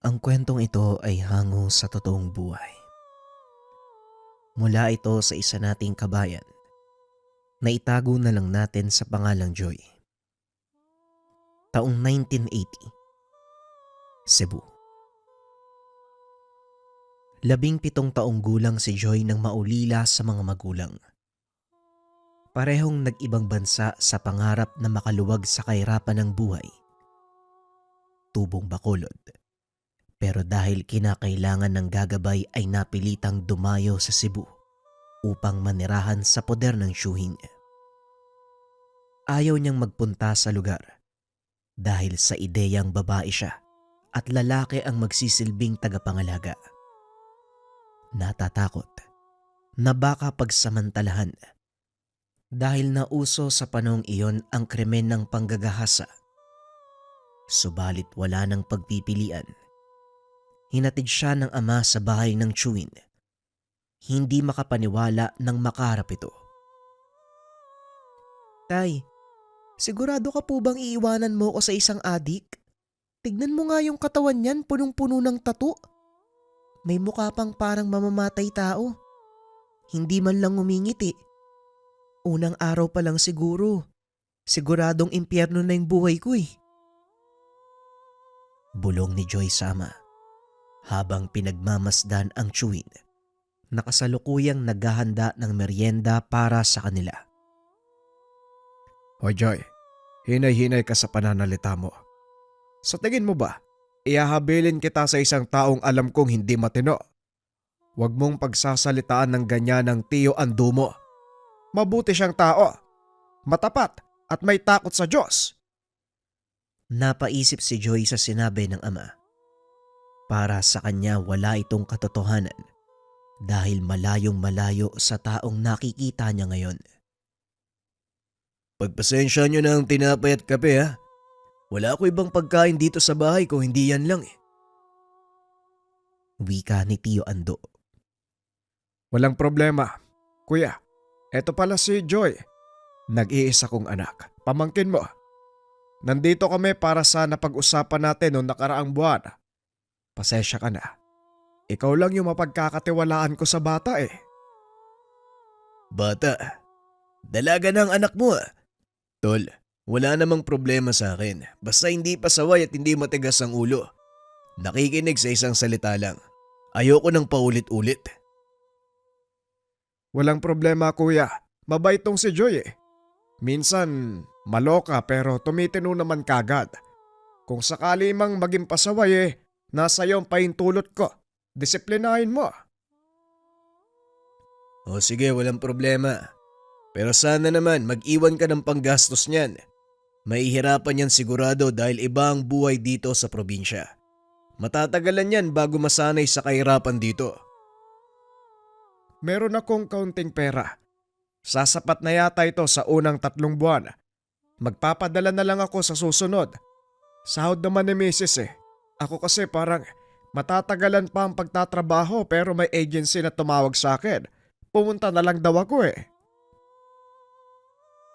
Ang kwentong ito ay hango sa totoong buhay. Mula ito sa isa nating kabayan na itago na lang natin sa pangalang Joy. Taong 1980, Cebu. 17 taong gulang si Joy nang maulila sa mga magulang. Parehong nag-ibang bansa sa pangarap na makaluwag sa kahirapan ng buhay. Tubong Bacolod. Pero dahil kinakailangan ng gagabay ay napilitang dumayo sa Cebu upang manirahan sa poder ng tiyuhin niya. Ayaw niyang magpunta sa lugar dahil sa ideyang babae siya at lalaki ang magsisilbing tagapangalaga. Natatakot na baka pagsamantalahan dahil nauso sa panahong iyon ang krimen ng panggagahasa. Subalit wala ng pagpipilian. Hinatid siya ng ama sa bahay ng tiyuhin. Hindi makapaniwala nang makaharap ito. Tay, sigurado ka po bang iiwanan mo ko sa isang adik? Tignan mo nga yung katawan niyan, punong-puno ng tattoo. May mukha pang parang mamamatay tao. Hindi man lang ngumingiti. Unang araw pa lang siguro. Siguradong impyerno na yung buhay ko eh. Bulong ni Joy sa ama habang pinagmamasdan ang tiyuhin na kasalukuyang naghahanda ng merienda para sa kanila. Hoy Joy, hinay-hinay ka sa pananalita mo. Sa tingin mo ba, ihahabilin kita sa isang taong alam kong hindi matino? Huwag mong pagsasalitaan ng ganyan ng tiyo ando mo. Mabuti siyang tao, matapat at may takot sa Diyos. Napaisip si Joy sa sinabi ng ama. Para sa kanya wala itong katotohanan dahil malayong malayo sa taong nakikita niya ngayon. Pagpasensya nyo na ang tinapay at kape ha. Wala ko ibang pagkain dito sa bahay kung hindi yan lang eh. Wika ni Tio Ando. Walang problema. Kuya, eto pala si Joy. Nag-iisa kong anak. Pamangkin mo. Nandito kami para sa napag-usapan natin noong nakaraang buwan. Pasensya ka na. Ikaw lang yung mapagkakatiwalaan ko sa bata eh. Bata? Dalaga ng anak mo ah. Tol, wala namang problema sa akin. Basta hindi pasaway at hindi matigas ang ulo. Nakikinig sa isang salita lang. Ayoko nang paulit-ulit. Walang problema kuya. Mabait tong si Joy eh. Minsan maloka pero tumitino naman kagad. Kung sakali mang maging pasaway eh, nasa iyo ang pahintulot ko. Disiplinahin mo. O sige, walang problema. Pero sana naman mag-iwan ka ng panggastos niyan. Mahihirapan yan sigurado dahil iba ang buhay dito sa probinsya. Matatagalan yan bago masanay sa kahirapan dito. Meron akong kaunting pera. Sasapat na yata ito sa unang 3 buwan. Magpapadala na lang ako sa susunod. Sahod naman ni Mrs. eh. Ako kasi parang matatagalan pa ang pagtatrabaho pero may agency na tumawag sa akin. Pumunta na lang daw ako eh.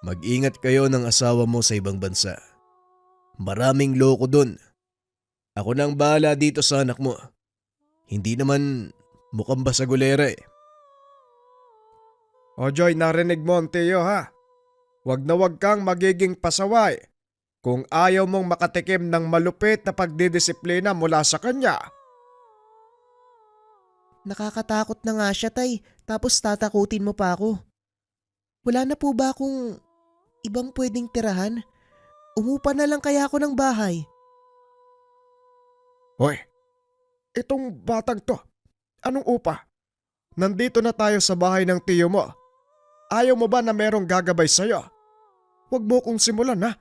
Mag-ingat kayo ng asawa mo sa ibang bansa. Maraming loko dun. Ako nang bahala dito sa anak mo. Hindi naman mukhang basagulera eh. O Joy, narinig mo ang tiyo ha. Wag na wag kang magiging pasaway kung ayaw mong makatikim ng malupit na pagdidisiplina mula sa kanya. Nakakatakot na nga siya, tay. Tapos tatakutin mo pa ako. Wala na po ba akong ibang pwedeng tirahan? Umupa na lang kaya ako ng bahay. Hoy, itong batang to, anong upa? Nandito na tayo sa bahay ng tiyo mo. Ayaw mo ba na merong gagabay sa'yo? Huwag mo kong simulan ha.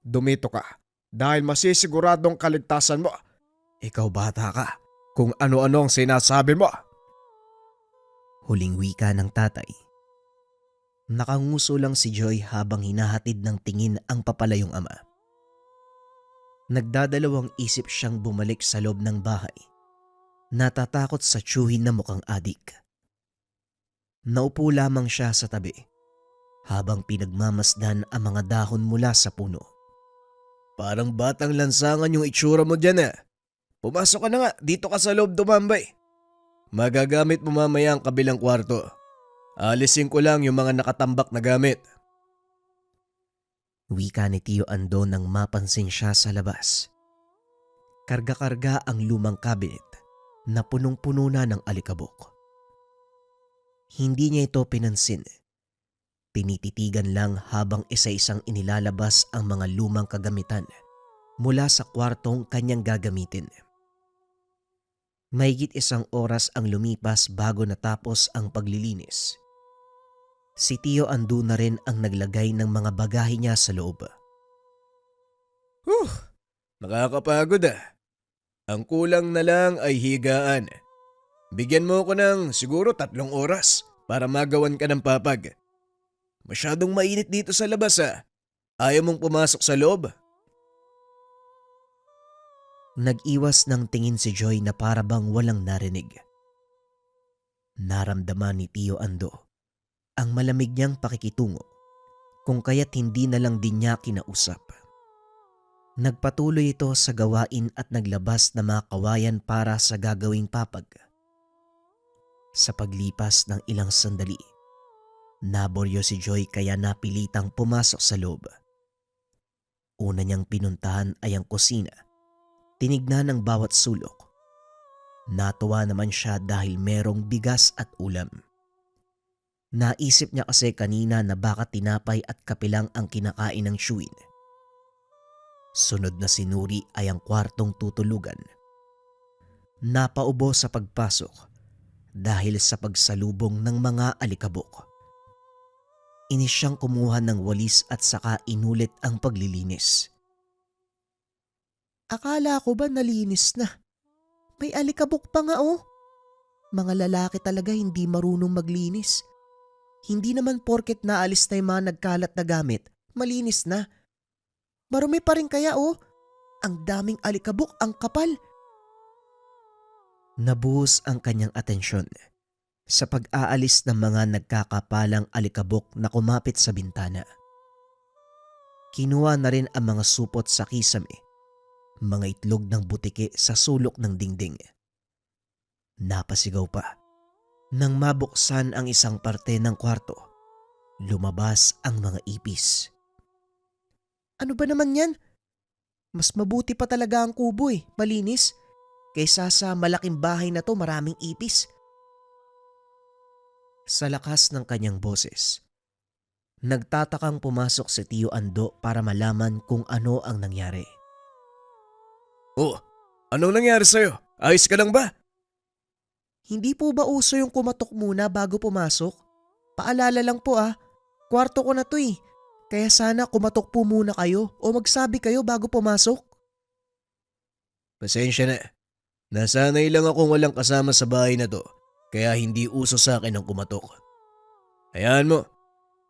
Dumito ka dahil masisiguradong kaligtasan mo. Ikaw bata ka kung ano-ano ang sinasabi mo. Huling wika ng tatay. Nakanguso lang si Joy habang hinahatid ng tingin ang papalayong ama. Nagdadalawang isip siyang bumalik sa loob ng bahay. Natatakot sa tiyuhin na mukhang adik. Naupo lamang siya sa tabi habang pinagmamasdan ang mga dahon mula sa puno. Parang batang lansangan yung itsura mo dyan eh. Pumasok ka na nga, dito ka sa loob tumambay. Magagamit mo mamaya ang kabilang kwarto. Alisin ko lang yung mga nakatambak na gamit. Wika ni Tio Ando nang mapansin siya sa labas. Karga-karga ang lumang cabinet na punong-puno na ng alikabok. Hindi niya ito pinansin. Tinititigan lang habang isa-isang inilalabas ang mga lumang kagamitan mula sa kwartong kanyang gagamitin. Mahigit 1 oras ang lumipas bago natapos ang paglilinis. Si Tio Ando na rin ang naglagay ng mga bagahe niya sa loob. Nakakapagod ah. Ang kulang na lang ay higaan. Bigyan mo ko ng siguro 3 oras para magawan ka ng papag. Masyadong mainit dito sa labas ah. Ayaw mong pumasok sa loob? Nag-iwas ng tingin si Joy na para bang walang narinig. Naramdaman ni Tio Ando ang malamig niyang pakikitungo kung kaya't hindi na lang din niya kinausap. Nagpatuloy ito sa gawain at naglabas na mga kawayan para sa gagawing papag. Sa paglipas ng ilang sandali, naboryo si Joy kaya napilitang pumasok sa loob. Una niyang pinuntahan ay ang kusina. Tinignan ang bawat sulok. Natuwa naman siya dahil merong bigas at ulam. Naisip niya kasi kanina na baka tinapay at kape lang ang kinakain ng Chewin. Sunod na sinuri ay ang kwartong tutulugan. Napaubo sa pagpasok dahil sa pagsalubong ng mga alikabok. Inis siyang kumuha ng walis at saka inulit ang paglilinis. Akala ko ba nalinis na? May alikabok pa nga oh. Mga lalaki talaga hindi marunong maglinis. Hindi naman porket naalis na yung mga nagkalat na gamit, malinis na. Marumi pa rin kaya oh. Ang daming alikabok, ang kapal. Nabuhos ang kanyang atensyon sa pag-aalis ng mga nagkakapalang alikabok na kumapit sa bintana. Kinuha na rin ang mga supot sa kisame, mga itlog ng butike sa sulok ng dingding. Napasigaw pa. Nang mabuksan ang isang parte ng kwarto, lumabas ang mga ipis. Ano ba naman yan? Mas mabuti pa talaga ang kubo malinis, kaysa sa malaking bahay na to maraming ipis. Sa lakas ng kanyang boses, nagtatakang pumasok si Tio Ando para malaman kung ano ang nangyari. Oh, anong nangyari sa'yo? Ayos ka lang ba? Hindi po ba uso yung kumatok muna bago pumasok? Paalala lang po kwarto ko na to Kaya sana kumatok po muna kayo o magsabi kayo bago pumasok. Pasensya na. Nasanay lang akong walang kasama sa bahay na to, kaya hindi uso sa akin ang kumatok. Hayaan mo,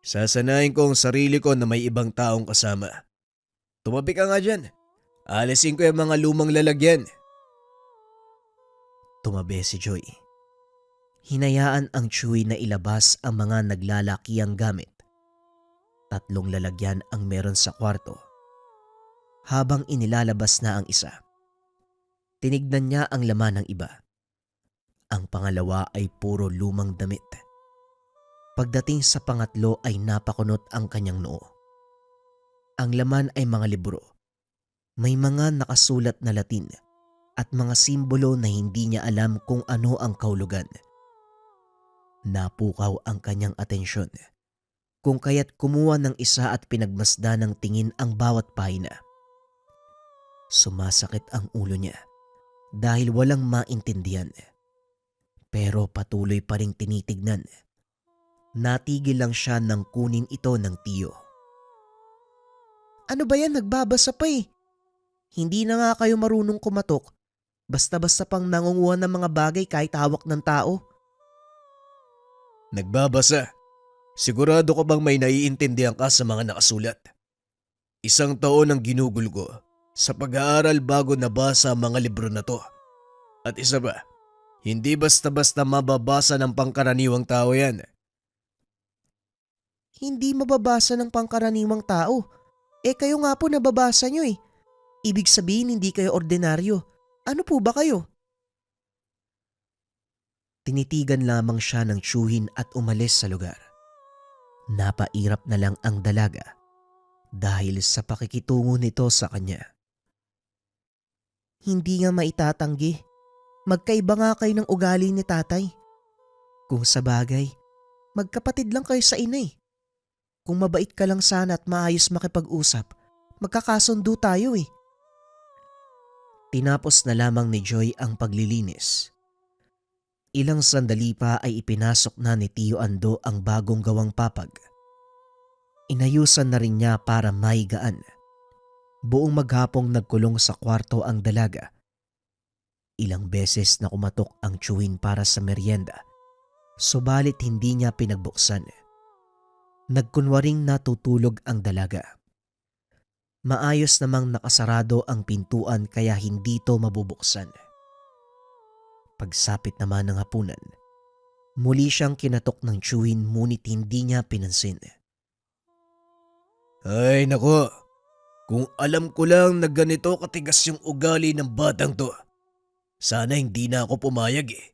sasanayin ko ang sarili ko na may ibang taong kasama. Tumabi ka nga dyan. Alisin ko yung mga lumang lalagyan. Tumabi si Joy. Hinayaan ang Chewy na ilabas ang mga naglalakiang gamit. 3 lalagyan ang meron sa kwarto. Habang inilalabas na ang isa, tinignan niya ang laman ng iba. Ang pangalawa ay puro lumang damit. Pagdating sa pangatlo ay napakunot ang kanyang noo. Ang laman ay mga libro. May mga nakasulat na Latin at mga simbolo na hindi niya alam kung ano ang kahulugan. Napukaw ang kanyang atensyon kung kaya't kumuha ng isa at pinagmasdan ng tingin ang bawat pahina. Sumasakit ang ulo niya dahil walang maintindihan. Pero patuloy pa ring tinitignan. Natigil lang siya nang kunin ito ng tiyo. Ano ba yan? Nagbabasa pa Hindi na nga kayo marunong kumatok. Basta-basta pang nangunguha ng mga bagay kahit hawak ng tao. Nagbabasa. Sigurado ka bang may naiintindihan ka sa mga nakasulat? 1 taon ang ginugol ko sa pag-aaral bago nabasa ang mga libro na to. At isa ba, hindi basta-basta mababasa ng pangkaraniwang tao yan. Hindi mababasa ng pangkaraniwang tao. Kayo nga po nababasa nyo Ibig sabihin hindi kayo ordinaryo. Ano po ba kayo? Tinitigan lamang siya ng tiyuhin at umalis sa lugar. Napairap na lang ang dalaga dahil sa pakikitungo nito sa kanya. Hindi nga maitatanggi. Magkaiba nga kayo ng ugali ni tatay. Kung sa bagay, magkapatid lang kayo sa ina eh. Kung mabait ka lang sana at maayos makipag-usap, magkakasundo tayo eh. Tinapos na lamang ni Joy ang paglilinis. Ilang sandali pa ay ipinasok na ni Tio Ando ang bagong gawang papag. Inayusan na rin niya para maigaan. Buong maghapong nagkulong sa kwarto ang dalaga. Ilang beses na kumatok ang tiyuhin para sa merienda, subalit hindi niya pinagbuksan. Nagkunwaring natutulog ang dalaga. Maayos namang nakasarado ang pintuan kaya hindi ito mabubuksan. Pagsapit naman ng hapunan, muli siyang kinatok ng tiyuhin ngunit hindi niya pinansin. Ay nako, kung alam ko lang na ganito katigas yung ugali ng batang to, sana hindi na ako pumayag eh.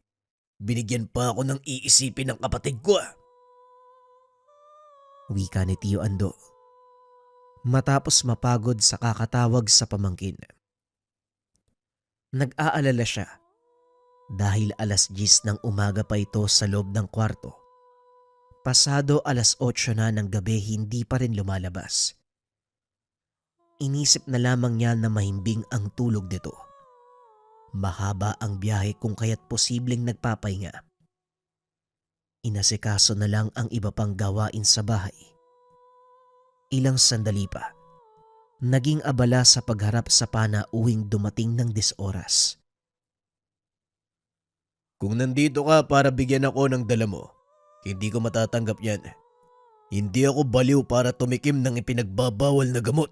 Binigyan pa ako ng iisipin ng kapatid ko ah. Wika ni Tio Ando. Matapos mapagod sa kakatawag sa pamangkin. Nag-aalala siya dahil 10:00 ng umaga pa ito sa loob ng kwarto. Pasado 8:00 na ng gabi hindi pa rin lumalabas. Inisip na lamang niya na mahimbing ang tulog nito. Mahaba ang biyahe kung kaya't posibleng nagpapahinga. Inasikaso na lang ang iba pang gawain sa bahay. Ilang sandali pa, naging abala sa pagharap sa panauwing dumating ng 10 oras. Kung nandito ka para bigyan ako ng dala mo, hindi ko matatanggap yan. Hindi ako baliw para tumikim ng ipinagbabawal na gamot.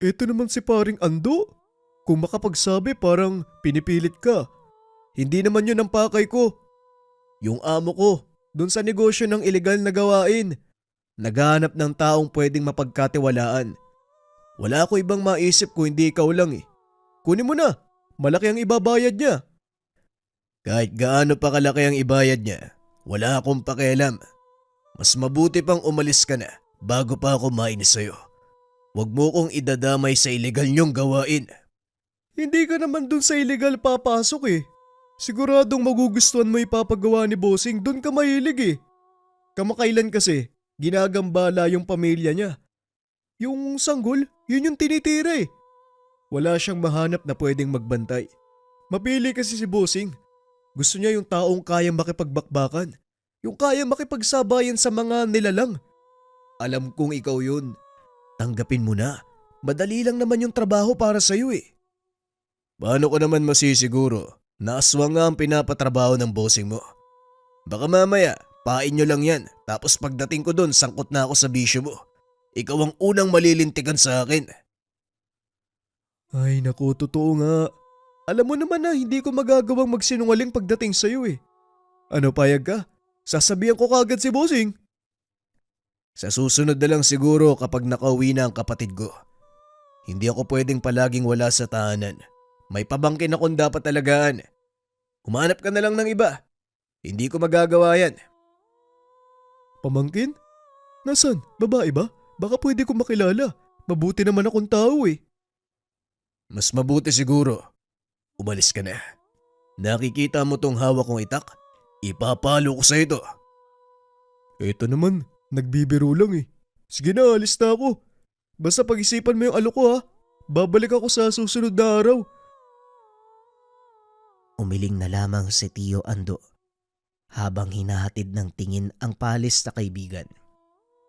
Ito naman si paring Ando. Kung makapagsabi parang pinipilit ka. Hindi naman yun ang pakay ko. Yung amo ko, dun sa negosyo ng ilegal na gawain. Naghahanap ng taong pwedeng mapagkatiwalaan. Wala ako ibang maisip kung hindi ikaw lang eh. Kunin mo na, malaki ang ibabayad niya. Kahit gaano pa kalaki ang ibayad niya, wala akong pakialam. Mas mabuti pang umalis ka na bago pa ako mainis sa'yo. Huwag mo kong idadamay sa ilegal niyong gawain. Hindi ka naman dun sa illegal papasok eh. Siguradong magugustuhan mo ipapagawa ni Bossing, dun ka mahilig eh. Kamakailan kasi, ginagambala yung pamilya niya. Yung sanggol, yun yung tinitira eh. Wala siyang mahanap na pwedeng magbantay. Mapili kasi si Bossing. Gusto niya yung taong kayang makipagbakbakan. Yung kayang makipagsabayan sa mga nilalang. Alam kong ikaw yun. Tanggapin mo na. Madali lang naman yung trabaho para sa'yo eh. Paano ko naman masisiguro na aswang nga ang pinapatrabaho ng bossing mo? Baka mamaya, pain nyo lang yan. Tapos pagdating ko doon, sangkot na ako sa bisyo mo. Ikaw ang unang malilintikan sa akin. Ay naku, totoo nga. Alam mo naman na hindi ko magagawang magsinungaling pagdating sa'yo eh. Ano, payag ka? Sasabihan ko kagad si bossing. Sa susunod na lang siguro kapag nakauwi na ang kapatid ko. Hindi ako pwedeng palaging wala sa tahanan. May pabangkin akong dapat alagaan. Humanap ka na lang ng iba. Hindi ko magagawa yan. Pamangkin? Nasaan? Babae ba? Baka pwede ko makilala. Mabuti naman akong tao eh. Mas mabuti siguro. Umalis ka na. Nakikita mo tong hawak kong itak? Ipapalo ko sa ito. Ito naman, nagbibiro lang eh. Sige na, alis na ako. Basta pag-isipan mo yung alok ko ha. Babalik ako sa susunod na araw. Umiling na lamang si Tio Ando habang hinahatid ng tingin ang palis na kaibigan.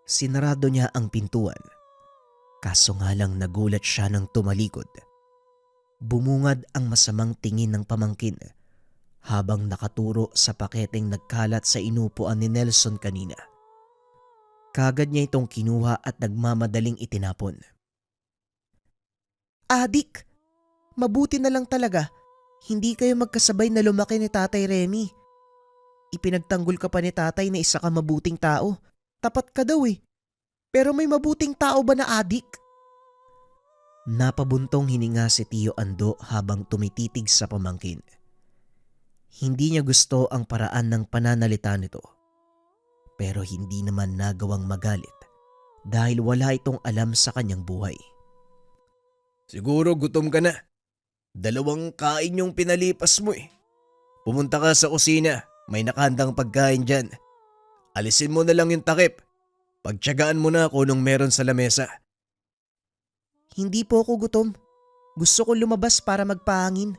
Sinarado niya ang pintuan. Kaso nga lang nagulat siya nang tumalikod. Bumungad ang masamang tingin ng pamangkin habang nakaturo sa paketeng nagkalat sa inupuan ni Nelson kanina. Kagad niya itong kinuha at nagmamadaling itinapon. Adik! Mabuti na lang talaga. Hindi kayo magkasabay na lumaki ni Tatay Remy. Ipinagtanggol ka pa ni Tatay na isa ka mabuting tao. Tapat ka daw eh. Pero may mabuting tao ba na adik? Napabuntong hininga si Tio Ando habang tumititig sa pamangkin. Hindi niya gusto ang paraan ng pananalita nito. Pero hindi naman nagawang magalit dahil wala itong alam sa kanyang buhay. Siguro gutom ka na. 2 kain yung pinalipas mo eh. Pumunta ka sa kusina, may nakahandang pagkain dyan. Alisin mo na lang yung takip. Pagtiyagaan mo na kung anong meron sa lamesa. Hindi po ako gutom. Gusto ko lumabas para magpahangin.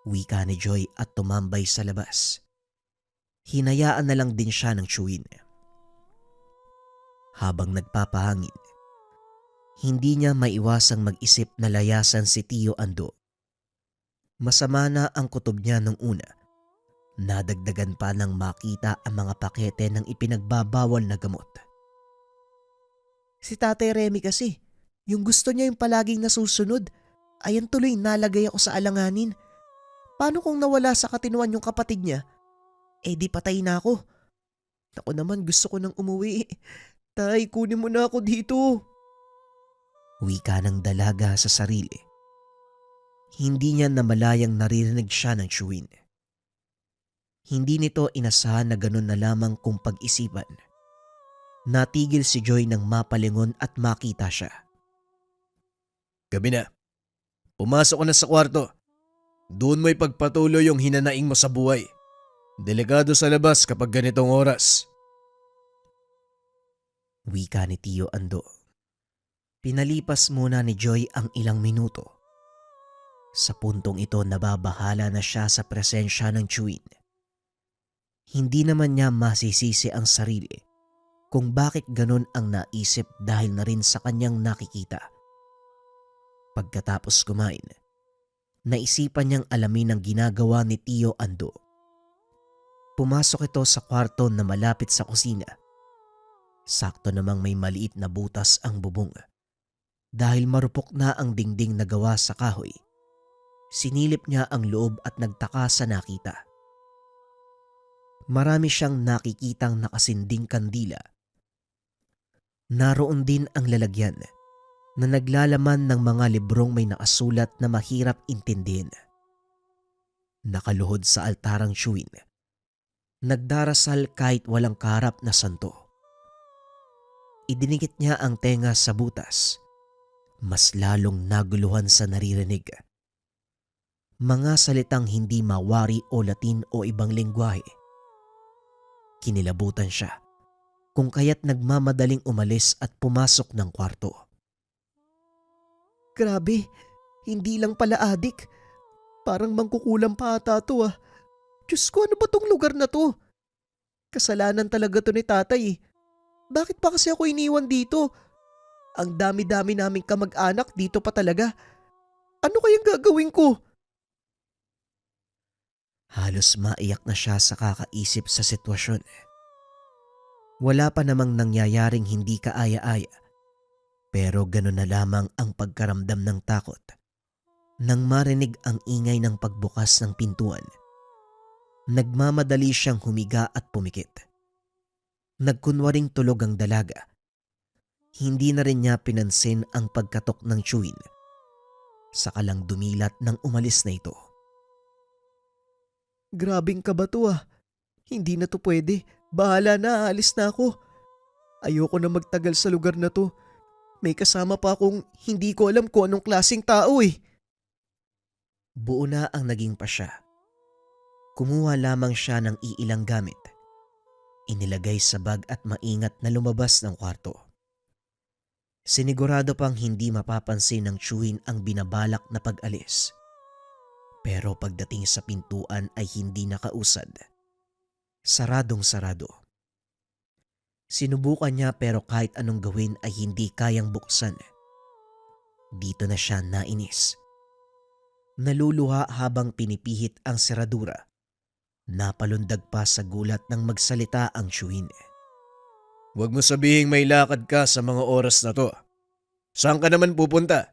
Wika ni Joy at tumambay sa labas. Hinayaan na lang din siya ng tiyuhin. Habang nagpapahangin, hindi niya maiwasang mag-isip na layasan si Tio Ando. Masama na ang kutob niya nung una. Nadagdagan pa ng makita ang mga pakete ng ipinagbabawal na gamot. Si Tatay Remy kasi, yung gusto niya yung palaging nasusunod, ayan tuloy nalagay ako sa alanganin. Paano kung nawala sa katinuan yung kapatid niya? Eh di patay na ako. Ako naman gusto ko nang umuwi. Tay, kunin mo na ako dito. Wika ng dalaga sa sarili. Hindi niya namalayang naririnig siya ng tiyuhin. Hindi nito inasahan na ganun na lamang kung pag-isipan. Natigil si Joy nang mapalingon at makita siya. Gabi na. Pumasok ka na sa kwarto. Doon mo ipagpatuloy yung hinanaing mo sa buhay. Delikado sa labas kapag ganitong oras. Wika ni Tio Ando. Pinalipas muna ni Joy ang ilang minuto. Sa puntong ito nababahala na siya sa presensya ng tiyuhin. Hindi naman niya masisisi ang sarili kung bakit ganun ang naisip dahil na rin sa kanyang nakikita. Pagkatapos kumain, naisipan niyang alamin ang ginagawa ni Tio Ando. Pumasok ito sa kwarto na malapit sa kusina. Sakto namang may maliit na butas ang bubong. Dahil marupok na ang dingding na gawa sa kahoy, sinilip niya ang loob at nagtaka sa nakita. Marami siyang nakikitang nakasinding kandila. Naroon din ang lalagyan na naglalaman ng mga librong may nakasulat na mahirap intindihin. Nakaluhod sa altarang tiyuhin. Nagdarasal kahit walang kaharap na santo. Idinikit niya ang tenga sa butas. Mas lalong naguluhan sa naririnig. Mga salitang hindi mawari o Latin o ibang lengguwahe. Kinilabutan siya kung kaya't nagmamadaling umalis at pumasok ng kwarto. Grabe, hindi lang pala adik. Parang mangkukulam pa ata to ah. Diyos ko, ano ba tong lugar na to? Kasalanan talaga to ni tatay eh. Bakit pa kasi ako iniwan dito? Ang dami-dami naming kamag-anak dito pa talaga. Ano kayang gagawin ko? Halos maiyak na siya sa kakaisip sa sitwasyon. Wala pa namang nangyayaring hindi kaaya-aya. Pero gano'n na lamang ang pagkaramdam ng takot. Nang marinig ang ingay ng pagbukas ng pintuan, nagmamadali siyang humiga at pumikit. Nagkunwaring tulog ang dalaga. Hindi na rin niya pinansin ang pagkatok ng tiyuhin. Saka lang dumilat nang umalis na ito. Grabing kaba to ah. Hindi na to pwede. Bahala na, aalis na ako. Ayoko na magtagal sa lugar na to. May kasama pa akong hindi ko alam kung anong klaseng tao eh. Buo na ang naging pasya. Kumuha lamang siya ng iilang gamit. Inilagay sa bag at maingat na lumabas ng kwarto. Sinigurado pang hindi mapapansin ng tiyuhin ang binabalak na pag-alis. Pero pagdating sa pintuan ay hindi nakausad. Saradong-sarado. Sinubukan niya pero kahit anong gawin ay hindi kayang buksan. Dito na siya nainis. Naluluha habang pinipihit ang seradura. Napalundag pa sa gulat nang magsalita ang tiyuhin. Huwag mo sabihing may lakad ka sa mga oras na to. Saan ka naman pupunta?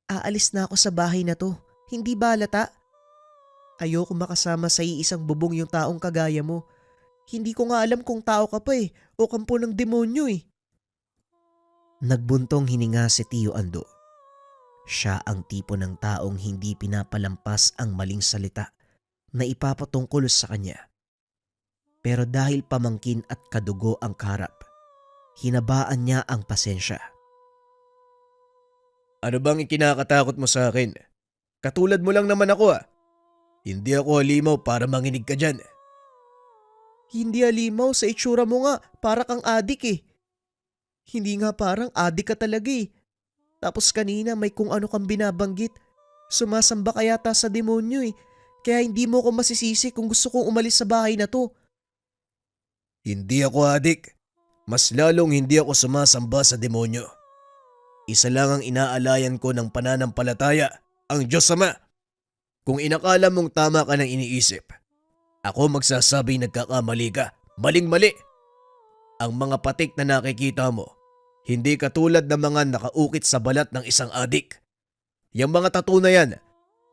Aalis na ako sa bahay na to. Hindi ba halata? Ayoko makasama sa iisang bubong yung taong kagaya mo. Hindi ko nga alam kung tao ka pa eh o kampo ng demonyo eh. Nagbuntong hininga si Tio Ando. Siya ang tipo ng taong hindi pinapalampas ang maling salita na ipapatungkol sa kanya. Pero dahil pamangkin at kadugo ang karap, hinabaan niya ang pasensya. Ano bang ikinakatakot mo sa akin? Katulad mo lang naman ako ah. Hindi ako halimaw para manginig ka dyan. Hindi alimaw, sa itsura mo nga, para kang adik eh. Hindi nga, parang adik ka talaga eh. Tapos kanina may kung ano kang binabanggit. Sumasamba ka yata sa demonyo eh. Kaya hindi mo ko masisisi kung gusto kong umalis sa bahay na to. Hindi ako adik. Mas lalong hindi ako sumasamba sa demonyo. Isa lang ang inaalayan ko ng pananampalataya, ang Diyos Ama. Kung inakala mong tama ka ng iniisip, ako magsasabi nagkakamali ka. Maling-mali. Ang mga patik na nakikita mo, hindi katulad ng mga nakaukit sa balat ng isang adik. Yung mga tattoo na yan,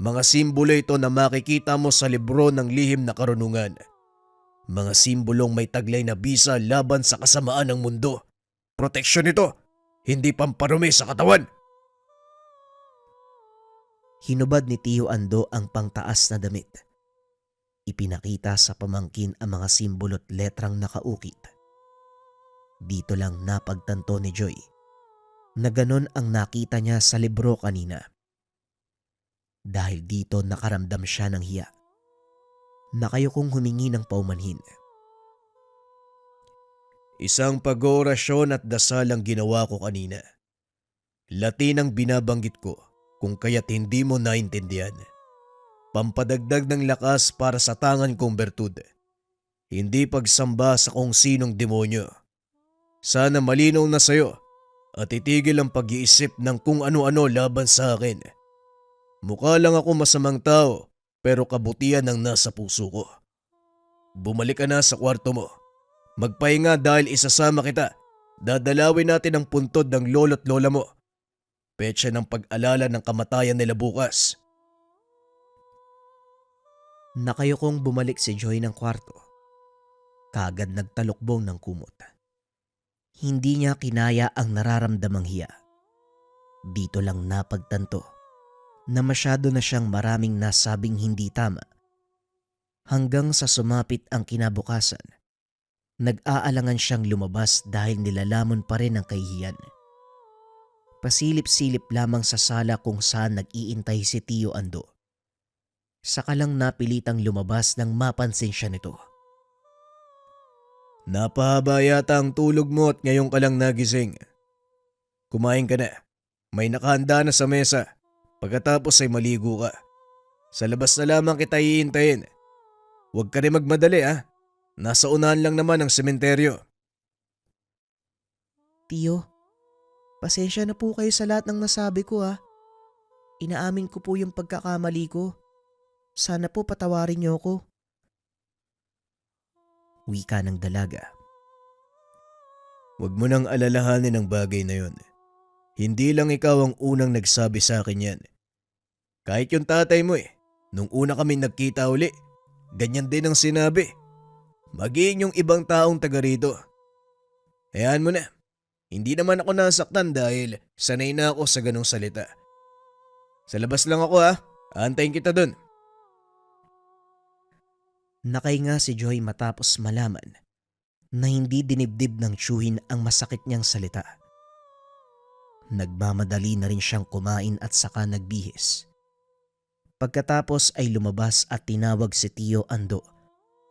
mga simbolo ito na makikita mo sa libro ng lihim na karunungan. Mga simbolong may taglay na bisa laban sa kasamaan ng mundo. Proteksyon ito, hindi pamparumi sa katawan. Hinubad ni Tio Ando ang pangtaas na damit. Ipinakita sa pamangkin ang mga simbolo't letrang nakaukit. Dito lang napagtanto ni Joy na ganon ang nakita niya sa libro kanina. Dahil dito nakaramdam siya ng hiya. Nakayukong humingi ng paumanhin. Isang pag-oorasyon at dasal ang ginawa ko kanina. Latin ang binabanggit ko kung kaya't hindi mo naintindihan. Pampadagdag ng lakas para sa tangan kong bertud. Hindi pagsamba sa kung sinong demonyo. Sana malinaw na sa'yo at itigil ang pag-iisip ng kung ano-ano laban sa akin. Mukha lang ako masamang tao pero kabutihan ang nasa puso ko. Bumalik ka na sa kwarto mo. Magpahinga dahil isasama kita. Dadalawin natin ang puntod ng lolo't lola mo. Petsa ng pag-alala ng kamatayan nila bukas. Nakayukong bumalik si Joy ng kwarto. Kagad nagtalukbong ng kumot. Hindi niya kinaya ang nararamdamang hiya. Dito lang napagtanto na masyado na siyang maraming nasabing hindi tama. Hanggang sa sumapit ang kinabukasan, nag-aalangan siyang lumabas dahil nilalamon pa rin ang kahihiyan. Pasilip-silip lamang sa sala kung saan nag-iintay si Tio Ando. Saka lang napilitang lumabas nang mapansin siya nito. Napahaba yata ang tulog mo at ngayon ka lang nagising. Kumain ka na. May nakahanda na sa mesa. Pagkatapos ay maligo ka. Sa labas na lamang kita iintayin. Huwag ka rin magmadali ha. Nasa unahan lang naman ang sementeryo. Tio, pasensya na po kayo sa lahat ng nasabi ko ha. Inaamin ko po yung pagkakamali ko. Sana po patawarin niyo ako. Wika ng dalaga. Huwag mo nang alalahanin ang bagay na yon. Hindi lang ikaw ang unang nagsabi sa akin yan. Kahit yung tatay mo nung una kami nagkita uli, ganyan din ang sinabi. Maging yung ibang taong taga rito. Hayaan mo na. Hindi naman ako nasaktan dahil sanay na ako sa ganong salita. Sa labas lang ako ha. Aantayin kita dun. Nakahinga si Joy matapos malaman na hindi dinibdib ng tiyuhin ang masakit niyang salita. Nagmamadali na rin siyang kumain at saka nagbihis. Pagkatapos ay lumabas at tinawag si Tio Ando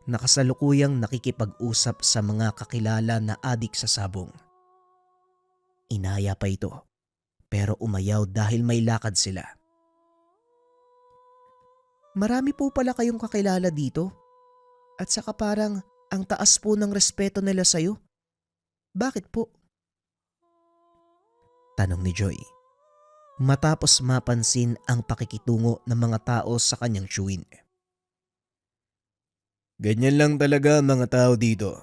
na kasalukuyang nakikipag-usap sa mga kakilala na adik sa sabong. Inaya pa ito pero umayaw dahil may lakad sila. Marami po pala kayong kakilala dito. At saka parang ang taas po ng respeto nila sa'yo. Bakit po? Tanong ni Joy. Matapos mapansin ang pakikitungo ng mga tao sa kanyang tiyuhin. Ganyan lang talaga ang mga tao dito.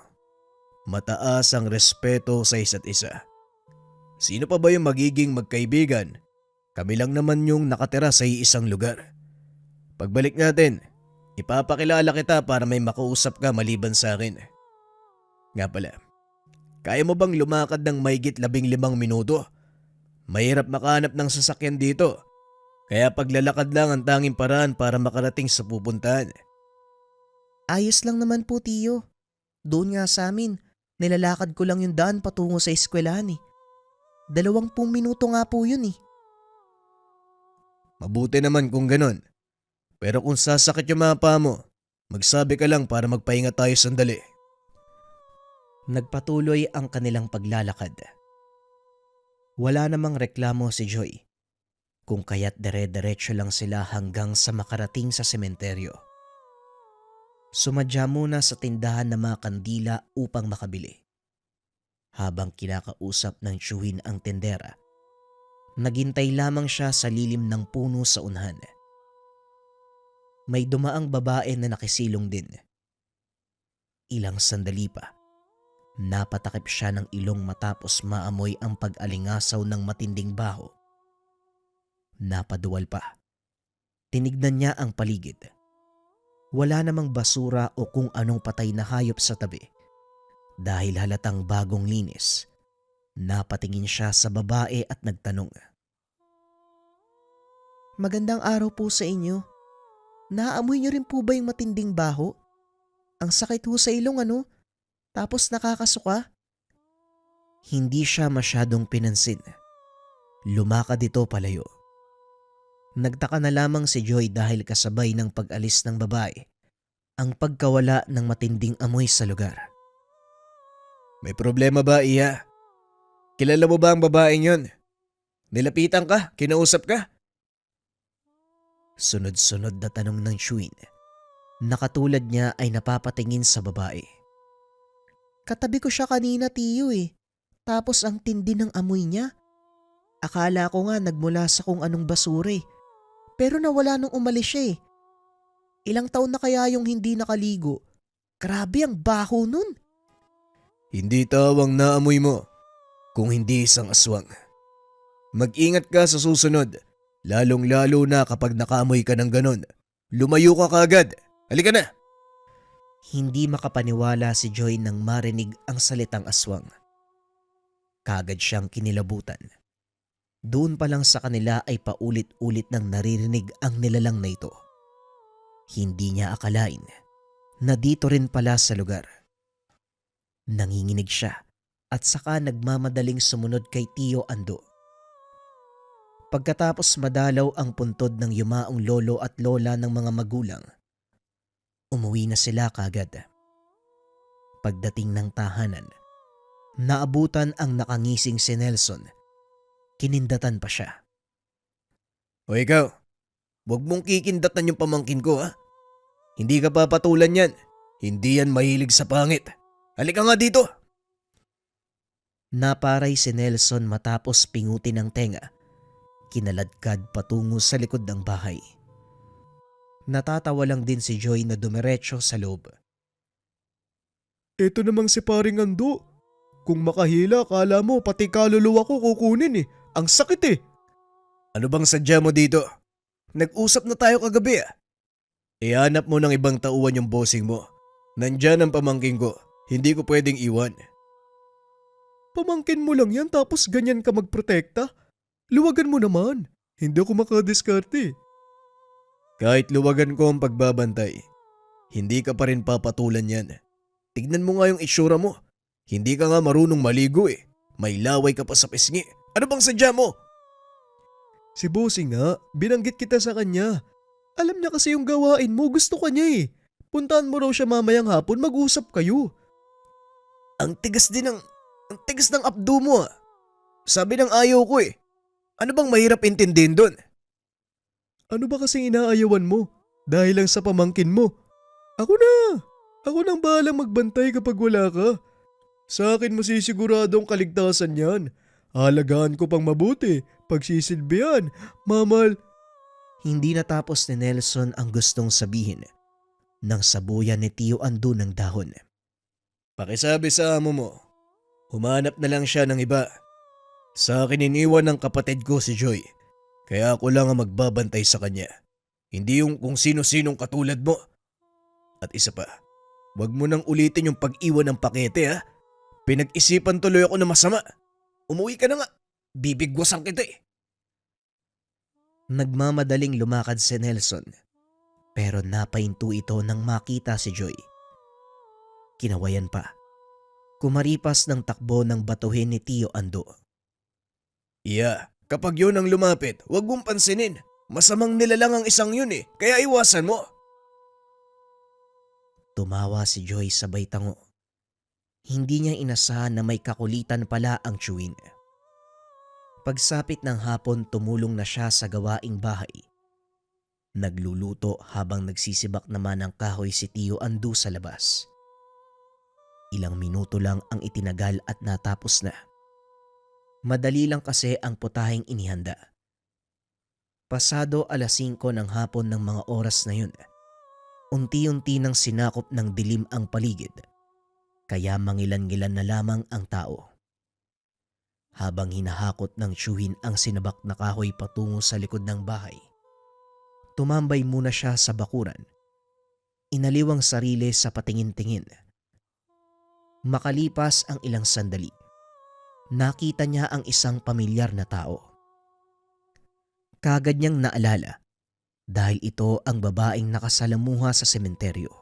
Mataas ang respeto sa isa't isa. Sino pa ba yung magiging magkaibigan? Kami lang naman yung nakatira sa iisang lugar. Pagbalik natin, ipapakilala kita para may makausap ka maliban sa akin. Nga pala, Kaya mo bang lumakad ng mahigit 15 minuto? Mahirap makahanap ng sasakyan dito. Kaya paglalakad lang ang tanging paraan para makarating sa pupuntahan. Ayos lang naman po, tiyo. Doon nga sa amin, nilalakad ko lang yung daan patungo sa eskwelahan eh. 20 minuto nga po yun eh. Mabuti naman kung ganon. Pero kung sasakit yung mga paa mo, magsabi ka lang para magpahinga tayo sandali. Nagpatuloy ang kanilang paglalakad. Wala namang reklamo si Joy, kung kaya't dire-diretso lang sila hanggang sa makarating sa sementeryo. Sumadya muna sa tindahan ng mga kandila upang makabili. Habang kinakausap ng tiyuhin ang tendera, naghintay lamang siya sa lilim ng puno sa unahan. May dumaang babae na nakisilong din. Ilang sandali pa, napatakip siya ng ilong matapos maamoy ang pag-alingasaw ng matinding baho. Napaduwal pa. Tinignan niya ang paligid. Wala namang basura o kung anong patay na hayop sa tabi. Dahil halatang bagong linis, napatingin siya sa babae at nagtanong. Magandang araw po sa inyo. Naamoy niyo rin po ba yung matinding baho? Ang sakit ho sa ilong ano? Tapos nakakasuka? Hindi siya masyadong pinansin. Lumakad ito palayo. Nagtaka na lamang si Joy dahil kasabay ng pag-alis ng babae ang pagkawala ng matinding amoy sa lugar. May problema ba, Iya? Kilala mo ba ang babaeng yon? Nilapitan ka? Kinausap ka? Sunod-sunod na tanong ng Shuin. Nakatulad niya ay napapatingin sa babae. Katabi ko siya kanina, tiyo eh. Tapos ang tindi ng amoy niya. Akala ko nga nagmula sa kung anong basura eh. Pero nawala nung umalis siya eh. Ilang taon na kaya yung hindi nakaligo. Grabe ang baho nun. Hindi tawang naamoy mo kung hindi isang aswang. Mag-ingat ka sa susunod, lalong-lalo na kapag nakaamoy ka ng ganon. Lumayo ka kaagad. Halika na! Hindi makapaniwala si Joy nang marinig ang salitang aswang. Kagad siyang kinilabutan. Doon pa lang sa kanila ay paulit-ulit nang naririnig ang nilalang na ito. Hindi niya akalain na dito rin pala sa lugar. Nanginginig siya at saka nagmamadaling sumunod kay Tio Ando. Pagkatapos madalaw ang puntod ng yumaong lolo at lola ng mga magulang, umuwi na sila kagad. Pagdating ng tahanan, naabutan ang nakangising si Nelson. Kinindatan pa siya. O ikaw, huwag mong kikindatan yung pamangkin ko ha. Hindi ka papatulan yan. Hindi yan mahilig sa pangit. Halika nga dito. Naparay si Nelson matapos pingutin ng tenga. Kinaladkad patungo sa likod ng bahay. Natatawa lang din si Joy na dumiretso sa loob. Ito namang si paring Ando. Kung makahila, kala mo pati kaluluwa ko kukunin eh. Ang sakit eh. Ano bang sadya mo dito? Nag-usap na tayo kagabi ah. Ihanap mo ng ibang tauhan yung bossing mo. Nandyan ang pamangkin ko. Hindi ko pwedeng iwan. Pamangkin mo lang yan tapos ganyan ka magprotekta? Luwagan mo naman. Hindi ako makadiskarte. Kahit luwagan ko ang pagbabantay, hindi ka pa rin papatulan yan. Tignan mo nga yung itsura mo. Hindi ka nga marunong maligo eh. May laway ka pa sa pisngi. Ano bang sadya mo? Si Bossing nga, binanggit kita sa kanya. Alam niya kasi yung gawain mo, gusto ka niya eh. Puntahan mo raw siya mamayang hapon, mag-usap kayo. Ang tigas ng abdo mo ah. Sabi ng ayaw ko eh. Ano bang mahirap intindihin doon? Ano ba kasing inaayawan mo? Dahil lang sa pamangkin mo. Ako nang bahalang magbantay kapag wala ka. Sa akin masisiguradong kaligtasan yan. Halagaan ko pang mabuti, pagsisilbihan, mamal. Hindi natapos ni Nelson ang gustong sabihin nang sabuyan ni Tio Ando ng dahon. Pakisabi sa amo mo, humanap na lang siya ng iba. Sa akin iniwan ng kapatid ko si Joy, kaya ako lang ang magbabantay sa kanya. Hindi yung kung sino-sinong katulad mo. At isa pa, wag mo nang ulitin yung pag-iwan ng pakete ha. Pinag-isipan tuloy ako na masama. Umuwi ka na nga. Bibigwasan kita eh. Nagmamadaling lumakad si Nelson pero napahinto ito nang makita si Joy. Kinawayan pa. Kumaripas ng takbo ng batuhin ni Tio Ando. Iya, kapag yun ang lumapit, huwag mong pansinin. Masamang nilalang ang isang yun eh, kaya iwasan mo. Tumawa si Joy sabay tango. Hindi niya inasahan na may kakulitan pala ang Chewin. Pagsapit ng hapon, tumulong na siya sa gawaing bahay. Nagluluto habang nagsisibak naman ng kahoy si Tio Ando sa labas. Ilang minuto lang ang itinagal at natapos na. Madali lang kasi ang putaheng inihanda. Pasado 5:00 ng hapon ng mga oras na yun. Unti-unti nang sinakop ng dilim ang paligid, kaya mangilan-ngilan na lamang ang tao. Habang hinahakot ng tiyuhin ang sinabak na kahoy patungo sa likod ng bahay, tumambay muna siya sa bakuran. Inaliw ang sarili sa patingin-tingin. Makalipas ang ilang sandali, nakita niya ang isang pamilyar na tao. Kaagad niyang naalala dahil ito ang babaeng nakasalamuha sa sementeryo.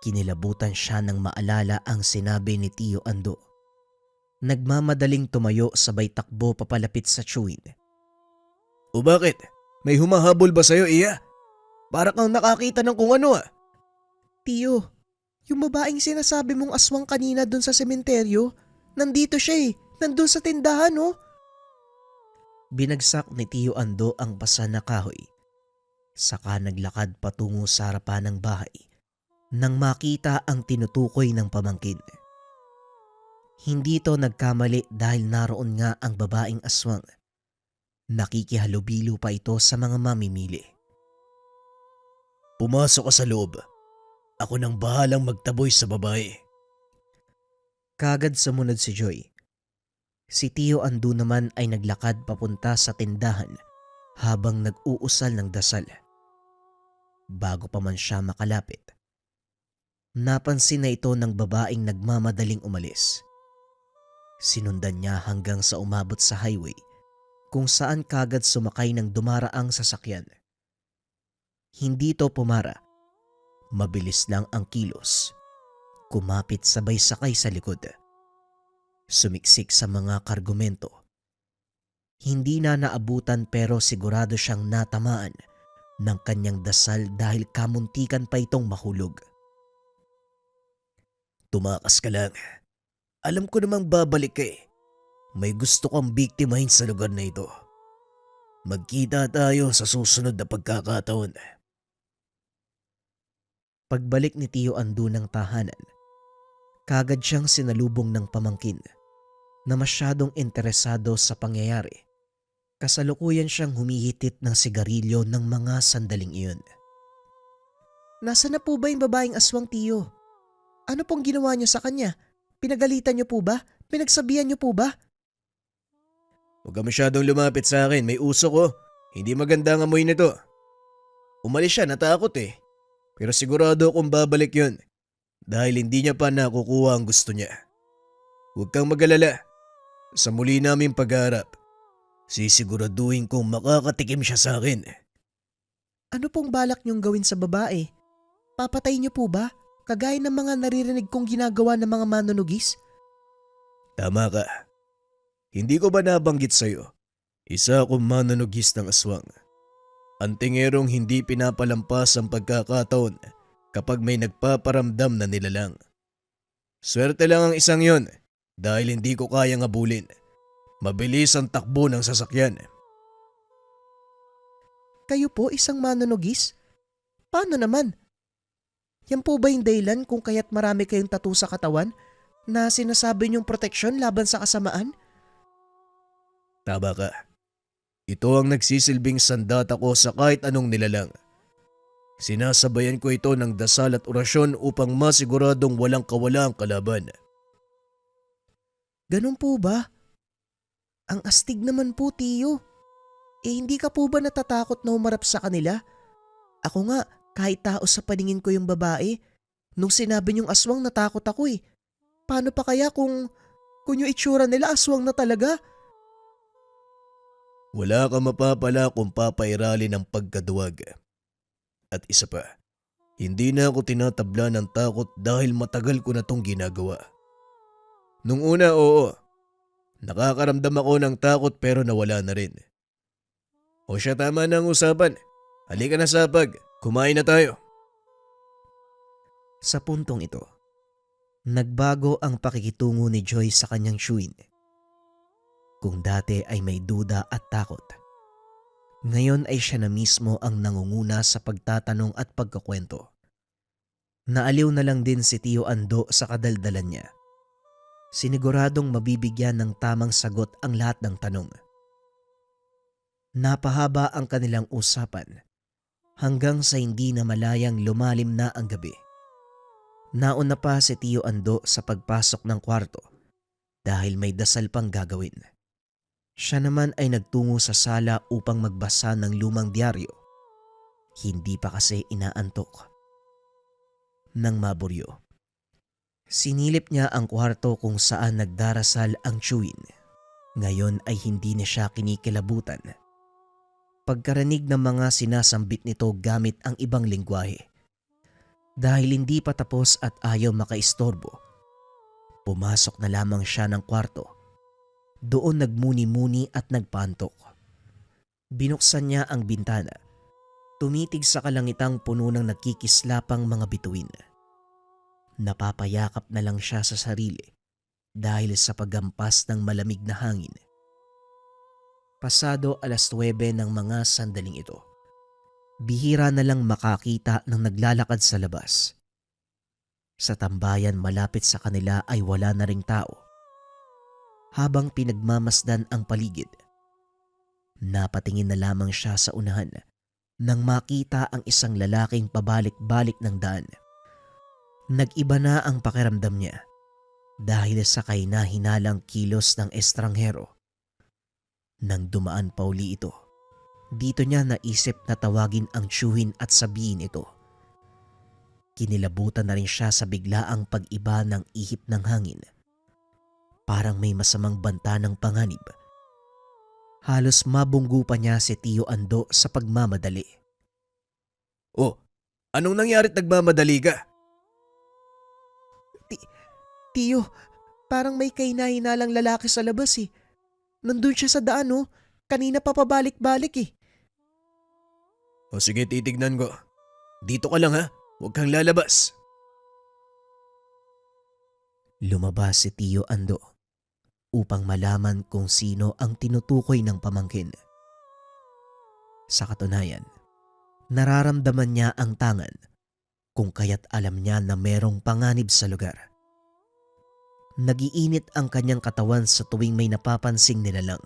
Kinilabutan siya nang maalala ang sinabi ni Tio Ando. Nagmamadaling tumayo sabay takbo papalapit sa Chewin. O bakit? May humahabol ba sa'yo, Iya? Para kang nakakita ng kung ano ah. Tio, yung babaeng sinasabi mong aswang kanina dun sa sementeryo, nandito siya eh, nandun sa tindahan oh. Binagsak ni Tio Ando ang basa na kahoy. Saka naglakad patungo sa harapan ng bahay nang makita ang tinutukoy ng pamangkin. Hindi ito nagkamali dahil naroon nga ang babaeng aswang. Nakikihalubilo pa ito sa mga mamimili. Pumasok ka sa loob. Ako nang bahalang magtaboy sa babae. Kagad sumunod si Joy. Si Tio Ando naman ay naglakad papunta sa tindahan habang nag-uusal ng dasal. Bago pa man siya makalapit, napansin na ito ng babaeng nagmamadaling umalis. Sinundan niya hanggang sa umabot sa highway kung saan kagad sumakay ng dumaraang sasakyan. Hindi ito pumara. Mabilis lang ang kilos. Kumapit sabay sakay sa likod. Sumiksik sa mga kargumento. Hindi na naabutan pero sigurado siyang natamaan ng kanyang dasal dahil kamuntikan pa itong mahulog. Tumakas ka lang. Alam ko namang babalik ka eh. May gusto kang biktimahin sa lugar na ito. Magkita tayo sa susunod na pagkakataon. Pagbalik ni Tio Ando ng tahanan, kagad siyang sinalubong ng pamangkin na masyadong interesado sa pangyayari. Kasalukuyan siyang humihitit ng sigarilyo ng mga sandaling iyon. Nasaan na po ba yung babaeng aswang, Tio? Ano pong ginawa niyo sa kanya? Pinagalitan niyo po ba? Pinagsabihan niyo po ba? Huwag ka masyadong lumapit sa akin, may usok ko. Hindi maganda ang amoy nito. Umalis siya, natakot eh. Pero sigurado akong babalik yun. Dahil hindi niya pa nakukuha ang gusto niya. Huwag kang mag-alala. Sa muli naming pagharap, sisiguraduhin kong makakatikim siya sa akin. Ano pong balak niyong gawin sa babae? Papatay niyo po ba? Kagaya ng mga naririnig kong ginagawa ng mga manunugis? Tama ka. Hindi ko ba nabanggit sa'yo? Isa akong manunugis ng aswang. Ang tingerong hindi pinapalampas ang pagkakataon kapag may nagpaparamdam na nilalang. Swerte lang ang isang yon dahil hindi ko kayang abulin. Mabilis ang takbo ng sasakyan. Kayo po isang manunugis? Paano naman? Yan po ba yung dahilan kung kaya't marami kayong tattoo sa katawan na sinasabi niyong proteksyon laban sa kasamaan? Tama ka. Ito ang nagsisilbing sandata ko sa kahit anong nilalang. Sinasabayan ko ito ng dasal at orasyon upang masiguradong walang kawala ang kalaban. Ganun po ba? Ang astig naman po, Tio. Hindi ka po ba natatakot na humarap sa kanila? Ako nga, kahit tao sa paningin ko yung babae, nung sinabi niyong aswang natakot ako eh. paano pa kaya kung yung itsura nila aswang na talaga? Wala ka mapapala kung papairali ng pagkaduwag. At isa pa, hindi na ako tinatabla ng takot dahil matagal ko na tong ginagawa. Nung una, oo. Nakakaramdam ako ng takot pero nawala na rin. O siya, tama na ang usapan. Halika na, Sapag. Kumain na tayo. Sa puntong ito, nagbago ang pakikitungo ni Joy sa kanyang Shuin. Kung dati ay may duda at takot, ngayon ay siya na mismo ang nangunguna sa pagtatanong at pagkakwento. Naaliw na lang din si Tio Ando sa kadaldalan niya. Siniguradong mabibigyan ng tamang sagot ang lahat ng tanong. Napahaba ang kanilang usapan hanggang sa hindi na malayang lumalim na ang gabi. Nauna pa si Tio Ando sa pagpasok ng kwarto dahil may dasal pang gagawin. Siya naman ay nagtungo sa sala upang magbasa ng lumang dyaryo. Hindi pa kasi inaantok. Nang maburyo, sinilip niya ang kwarto kung saan nagdarasal ang Chewin. Ngayon ay hindi na siya kinikilabutan. Pagkarinig ng mga sinasambit nito gamit ang ibang lengguwahe. Dahil hindi pa tapos at ayaw makaistorbo, pumasok na lamang siya ng kwarto. Doon nagmuni-muni at nagpantok. Binuksan niya ang bintana. Tumitig sa kalangitang puno ng nakikislapang mga bituin. Napapayakap na lang siya sa sarili dahil sa paggampas ng malamig na hangin. Pasado 9:00 ng mga sandaling ito. Bihira na lang makakita ng naglalakad sa labas. Sa tambayan malapit sa kanila ay wala na ring tao. Habang pinagmamasdan ang paligid, napatingin na lamang siya sa unahan nang makita ang isang lalaking pabalik-balik ng daan. Nag-iba na ang pakiramdam niya dahil sa kahina-hinalang kilos ng estranghero. Nang dumaan pa uli ito, dito niya naisip na tawagin ang Chewin at sabihin ito. Kinilabutan na rin siya sa biglaang pag-iba ng ihip ng hangin. Parang may masamang banta ng panganib. Halos mabunggo pa niya si Tio Ando sa pagmamadali. Oh, anong nangyarit nagmamadali ka? Tio, parang may kahina-hinalang lalaki sa labas eh. Nandun siya sa daan oh. Kanina pa pabalik-balik eh. O sige, titignan ko. Dito ka lang ha, huwag kang lalabas. Lumabas si Tio Ando upang malaman kung sino ang tinutukoy ng pamangkin. Sa katunayan, nararamdaman niya ang tangan kung kaya't alam niya na merong panganib sa lugar. Nagiinit ang kanyang katawan sa tuwing may napapansing nilalang.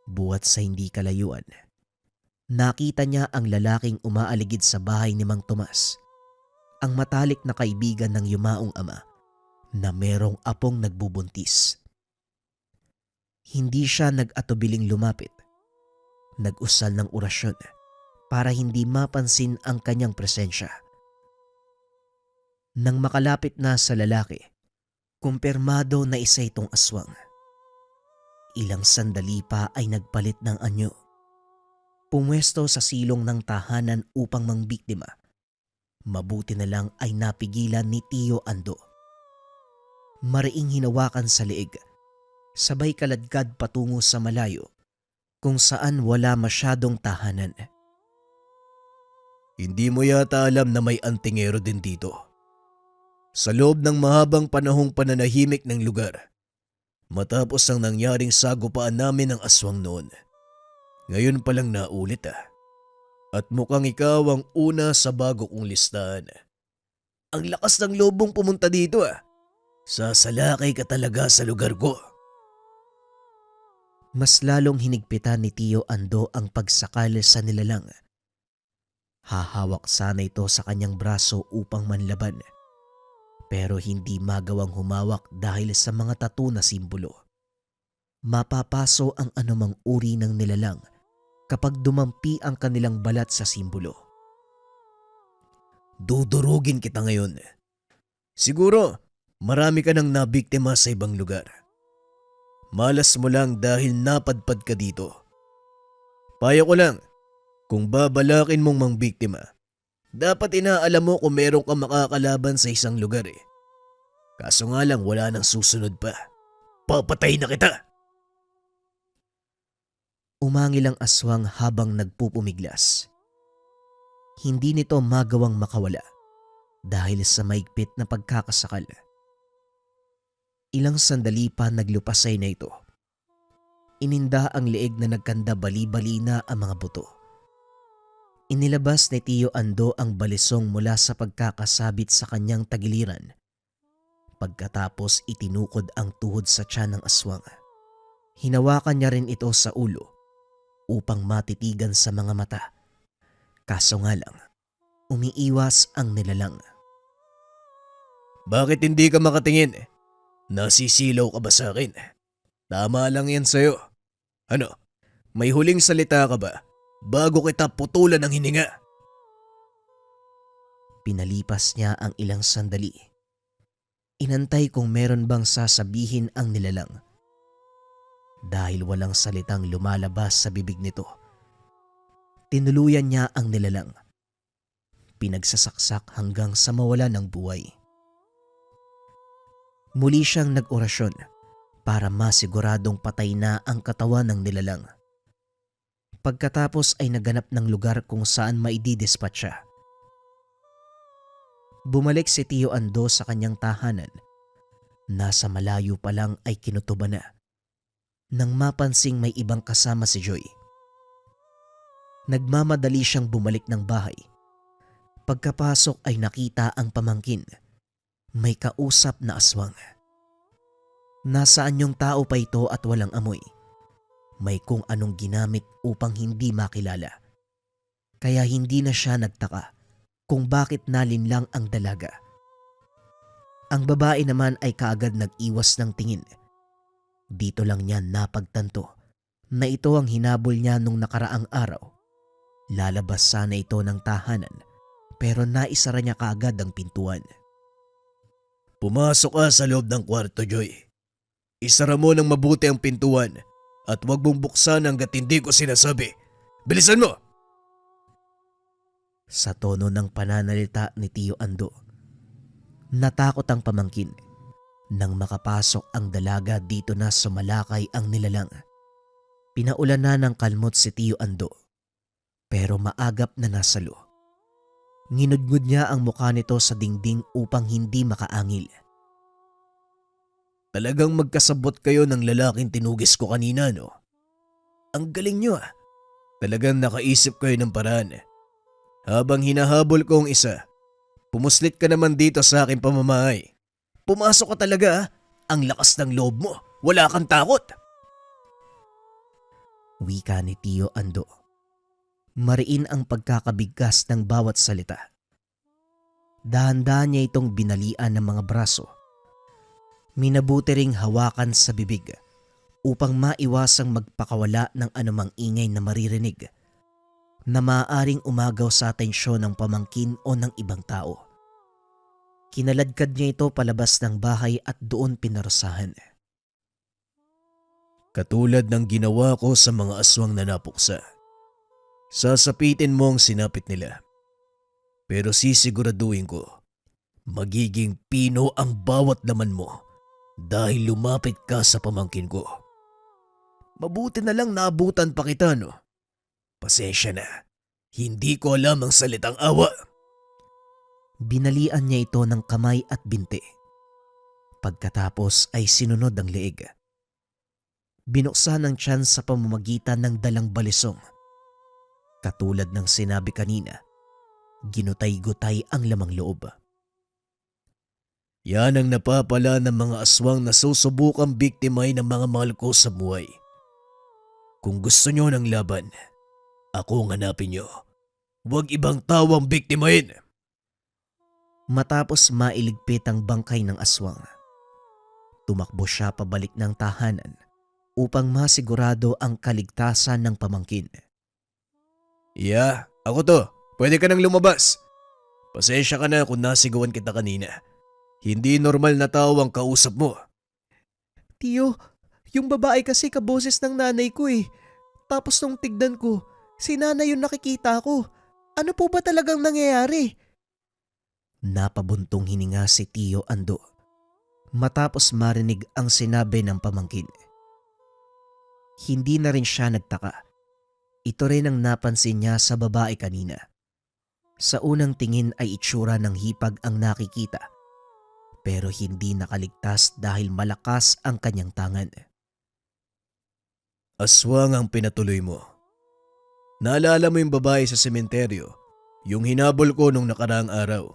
Buwat sa hindi kalayuan, nakita niya ang lalaking umaaligid sa bahay ni Mang Tomas, ang matalik na kaibigan ng yumaong ama na merong apong nagbubuntis. Hindi siya nag-atubiling lumapit. Nag-usal ng orasyon para hindi mapansin ang kanyang presensya. Nang makalapit na sa lalaki, kumpirmado na isa itong aswang. Ilang sandali pa ay nagpalit ng anyo. Pumwesto sa silong ng tahanan upang mangbiktima. Mabuti na lang ay napigilan ni Tio Ando. Mariing hinawakan sa leeg, sabay kaladkad patungo sa malayo kung saan wala masyadong tahanan. Hindi mo yata alam na may antingero din dito. Sa loob ng mahabang panahong pananahimik ng lugar, matapos ang nangyaring sagupaan namin ng aswang noon, ngayon palang naulit ah. At mukhang ikaw ang una sa bago kong listahan. Ang lakas ng lobong pumunta dito ah. Sasalakay ka talaga sa lugar ko. Mas lalong hinigpitan ni Tio Ando ang pagsakal sa nilalang. Hahawak sana ito sa kanyang braso upang manlaban. Pero hindi magawang humawak dahil sa mga tattoo na simbolo. Mapapaso ang anumang uri ng nilalang kapag dumampi ang kanilang balat sa simbolo. Dudurugin kita ngayon. Siguro, Marami ka nang nabiktima sa ibang lugar. Malas mo lang dahil napadpad ka dito. Payo ko lang, kung babalakin mong mangbiktima, dapat inaalam mo kung meron kang makakalaban sa isang lugar eh. Kaso nga lang wala nang susunod pa. Papatay na kita! Umangil ang aswang habang nagpupumiglas. Hindi nito magawang makawala dahil sa maigpit na pagkakasakal. Ilang sandali pa naglupasay na ito. Ininda ang leeg na nagkanda bali-bali na ang mga buto. Inilabas ni Tio Ando ang balisong mula sa pagkakasabit sa kanyang tagiliran. Pagkatapos itinukod ang tuhod sa tiyan ng aswang. Hinawakan niya rin ito sa ulo upang matitigan sa mga mata. Kaso nga lang, umiiwas ang nilalang. Bakit hindi ka makatingin? Nasisilaw ka ba sa akin? Tama lang yan sa'yo. Ano, may huling salita ka ba bago kita putulan ng hininga? Pinalipas niya ang ilang sandali. Inantay kung meron bang sasabihin ang nilalang. Dahil walang salitang lumalabas sa bibig nito, tinuluyan niya ang nilalang. Pinagsasaksak hanggang sa mawala ng buhay. Muli siyang nag-orasyon para masiguradong patay na ang katawan ng nilalang. Pagkatapos ay naganap ng lugar kung saan maididispatch siya. Bumalik si Tio Ando sa kanyang tahanan. Nasa malayo pa lang ay kinutuba na nang mapansing may ibang kasama si Joy. Nagmamadali siyang bumalik ng bahay. Pagkapasok ay nakita ang pamangkin. May kausap na aswang. Nasaan yung tao pa ito at walang amoy? May kung anong ginamit upang hindi makilala. Kaya hindi na siya nagtaka kung bakit nalinlang ang dalaga. Ang babae naman ay kaagad nag-iwas ng tingin. Dito lang niya napagtanto na ito ang hinabol niya nung nakaraang araw. Lalabas sana ito ng tahanan pero naisara niya kaagad ang pintuan. Pumasok ka sa loob ng kwarto, Joy. Isara mo ng mabuti ang pintuan at huwag mong buksan hanggat hindi ko sinasabi. Bilisan mo! Sa tono ng pananalita ni Tio Ando, natakot ang pamangkin. Nang makapasok ang dalaga dito na sumalakay ang nilalang. Pinaulan na ng kalmot si Tio Ando, pero maagap na nasalo. Nginudngud niya ang mukha nito sa dingding upang hindi makaangil. Talagang magkasabot kayo ng lalaking tinugis ko kanina, no? Ang galing nyo ah. Talagang nakaisip kayo ng paraan. Habang hinahabol ko ang isa, pumuslit ka naman dito sa aking pamamahay. Pumasok ka talaga ah. Ang lakas ng loob mo. Wala kang takot. Wika ni Tio Ando. Mariin ang pagkakabigkas ng bawat salita. Dahan-dahan niya itong binalian ng mga braso. Minabuti ring hawakan sa bibig upang maiwasang magpakawala ng anumang ingay na maririnig na maaaring umagaw sa atensyon ng pamangkin o ng ibang tao. Kinaladkad niya ito palabas ng bahay at doon pinarusahan. Katulad ng ginawa ko sa mga aswang na napuksa. Sasapitin mo ang sinapit nila. Pero sisiguraduhin ko, magiging pino ang bawat laman mo dahil lumapit ka sa pamangkin ko. Mabuti na lang naabutan pa kita, no? Pasensya na, hindi ko alam ang salitang awa. Binalian niya ito ng kamay at binti. Pagkatapos ay sinunod ang leeg. Binuksan ang tiyan sa pamamagitan ng dalang balisong. Katulad ng sinabi kanina, ginutay-gutay ang lamang loob. Yan ang napapala ng mga aswang na susubukang biktimay ng mga mahal ko sa buhay. Kung gusto nyo ng laban, ako ang hanapin nyo. Huwag ibang tao ang biktimahin. Matapos mailigpit ang bangkay ng aswang, tumakbo siya pabalik ng tahanan upang masigurado ang kaligtasan ng pamangkin. Ako to. Pwede ka nang lumabas. Pasensya ka na kung nasigawan kita kanina. Hindi normal na tao ang kausap mo. Tiyo, yung babae kasi kaboses ng nanay ko eh. Tapos nung tignan ko, si nanay yung nakikita ko. Ano po ba talagang nangyayari? Napabuntong hininga si Tiyo Ando matapos marinig ang sinabi ng pamangkin. Hindi na rin siya nagtaka. Ito rin ang napansin niya sa babae kanina. Sa unang tingin ay itsura ng hipag ang nakikita, pero hindi nakaligtas dahil malakas ang kanyang tangan. Aswang ang pinatuloy mo. Naalala mo yung babae sa sementeryo, yung hinabol ko nung nakaraang araw.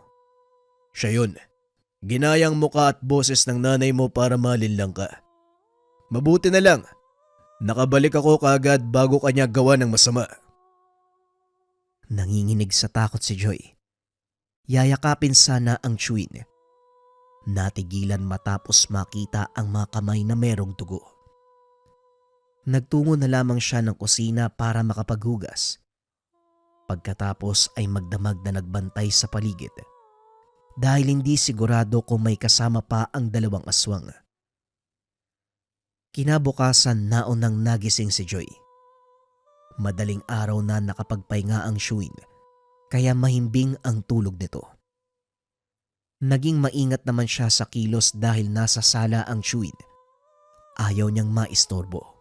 Siya yun. Ginayang muka at boses ng nanay mo para malinlang ka. Mabuti na lang. Nakabalik ako kaagad bago kanya gawa ng masama. Nanginginig sa takot si Joy. Yayakapin sana ang chewin. Natigilan matapos makita ang mga kamay na merong dugo. Nagtungo na lamang siya ng kusina para makapaghugas. Pagkatapos ay magdamag na nagbantay sa paligid dahil hindi sigurado kung may kasama pa ang dalawang aswang. Kinabukasan naunang nagising si Joy. Madaling araw na nakapagpahinga ang Shuin kaya mahimbing ang tulog nito. Naging maingat naman siya sa kilos dahil nasa sala ang Shuin. Ayaw niyang maistorbo.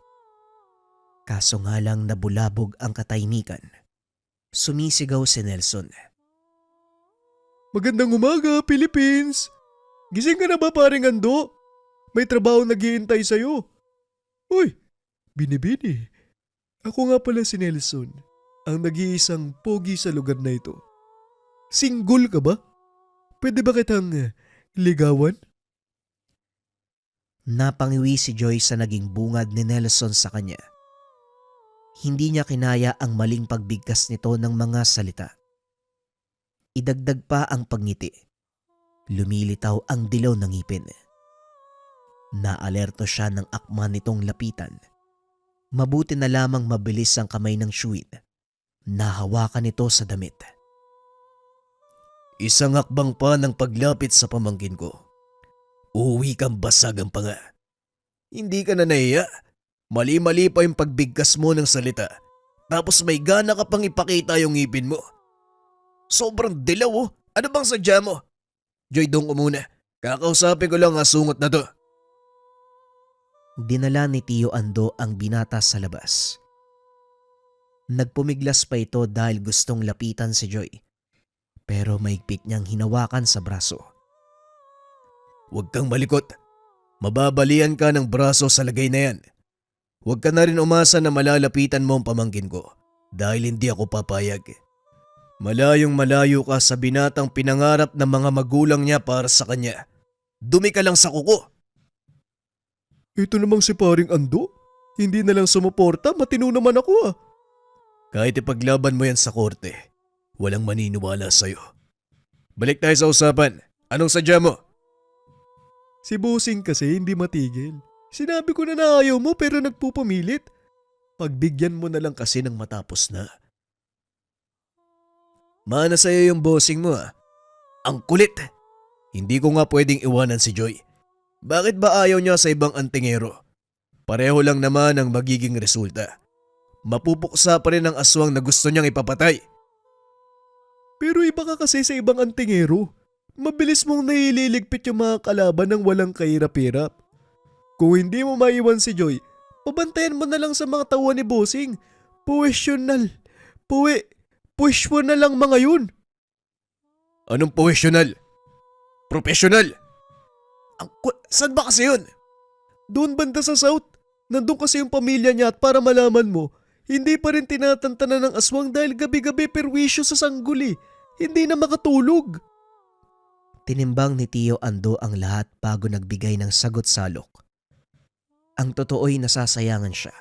Kaso nga lang nabulabog ang katahimikan. Sumisigaw si Nelson. Magandang umaga, Philippines! Gising ka na ba, paring Ando? May trabaho naghihintay sa'yo. Uy, Binibini. Ako nga pala si Nelson, ang nag-iisang pogi sa lugar na ito. Single ka ba? Pwede ba kitang ligawan? Napangiwi si Joy sa naging bungad ni Nelson sa kanya. Hindi niya kinaya ang maling pagbigkas nito ng mga salita. Idagdag pa ang pagngiti. Lumilitaw ang dilaw ng ngipin. Naalerto siya ng akma nitong lapitan. Mabuti na lamang mabilis ang kamay ng Shuin. Nahawakan ito sa damit. Isang hakbang pa ng paglapit sa pamangkin ko. Uuwi kang basag ang panga. Hindi ka na nahiya. Mali-mali pa yung pagbigkas mo ng salita. Tapos may gana ka pang ipakita yung ngipin mo. Sobrang dilaw oh. Ano bang sadya mo? Joy, doon ko muna. Kakausapin ko lang ang sungot na to. Dinala ni Tiyo Ando ang binata sa labas. Nagpumiglas pa ito dahil gustong lapitan si Joy. Pero maigpit niyang hinawakan sa braso. Huwag kang malikot. Mababalian ka ng braso sa lagay na yan. Huwag ka na rin umasa na malalapitan mo ang pamangkin ko dahil hindi ako papayag. Malayong malayo ka sa binatang pinangarap ng mga magulang niya para sa kanya. Dumi ka lang sa kuko. Ito namang si paring Ando. Hindi na lang sumuporta, matino naman ako ah. Kahit ipaglaban mo yan sa korte, walang maniniwala sa'yo. Balik tayo sa usapan. Anong sadya mo? Si Bossing kasi hindi matigil. Sinabi ko na ayaw mo pero nagpupumilit. Pagbigyan mo na lang kasi ng matapos na. Mana sa'yo yung bossing mo ah. Ang kulit. Hindi ko nga pwedeng iwanan si Joy. Bakit ba ayaw niya sa ibang antingero? Pareho lang naman ang magiging resulta. Mapupuksa pa rin ang aswang na gusto niyang ipapatay. Pero iba ka kasi sa ibang antingero. Mabilis mong naililigpit yung mga kalaban ng walang kahirap-hirap. Kung hindi mo maiwan si Joy, pabantayan mo na lang sa mga tawa ni Bossing. Puwesyonal. Puwesyo na lang mga yun. Anong puwesyonal? Profesional. Saan ba kasi yun? Doon banda sa South. Nandun kasi yung pamilya niya at para malaman mo, hindi pa rin tinatantanan ng aswang dahil gabi-gabi perwisyo sa sangguli. Hindi na makatulog. Tinimbang ni Tiyo Ando ang lahat bago nagbigay ng sagot salok. Ang totoo'y nasasayangan siya.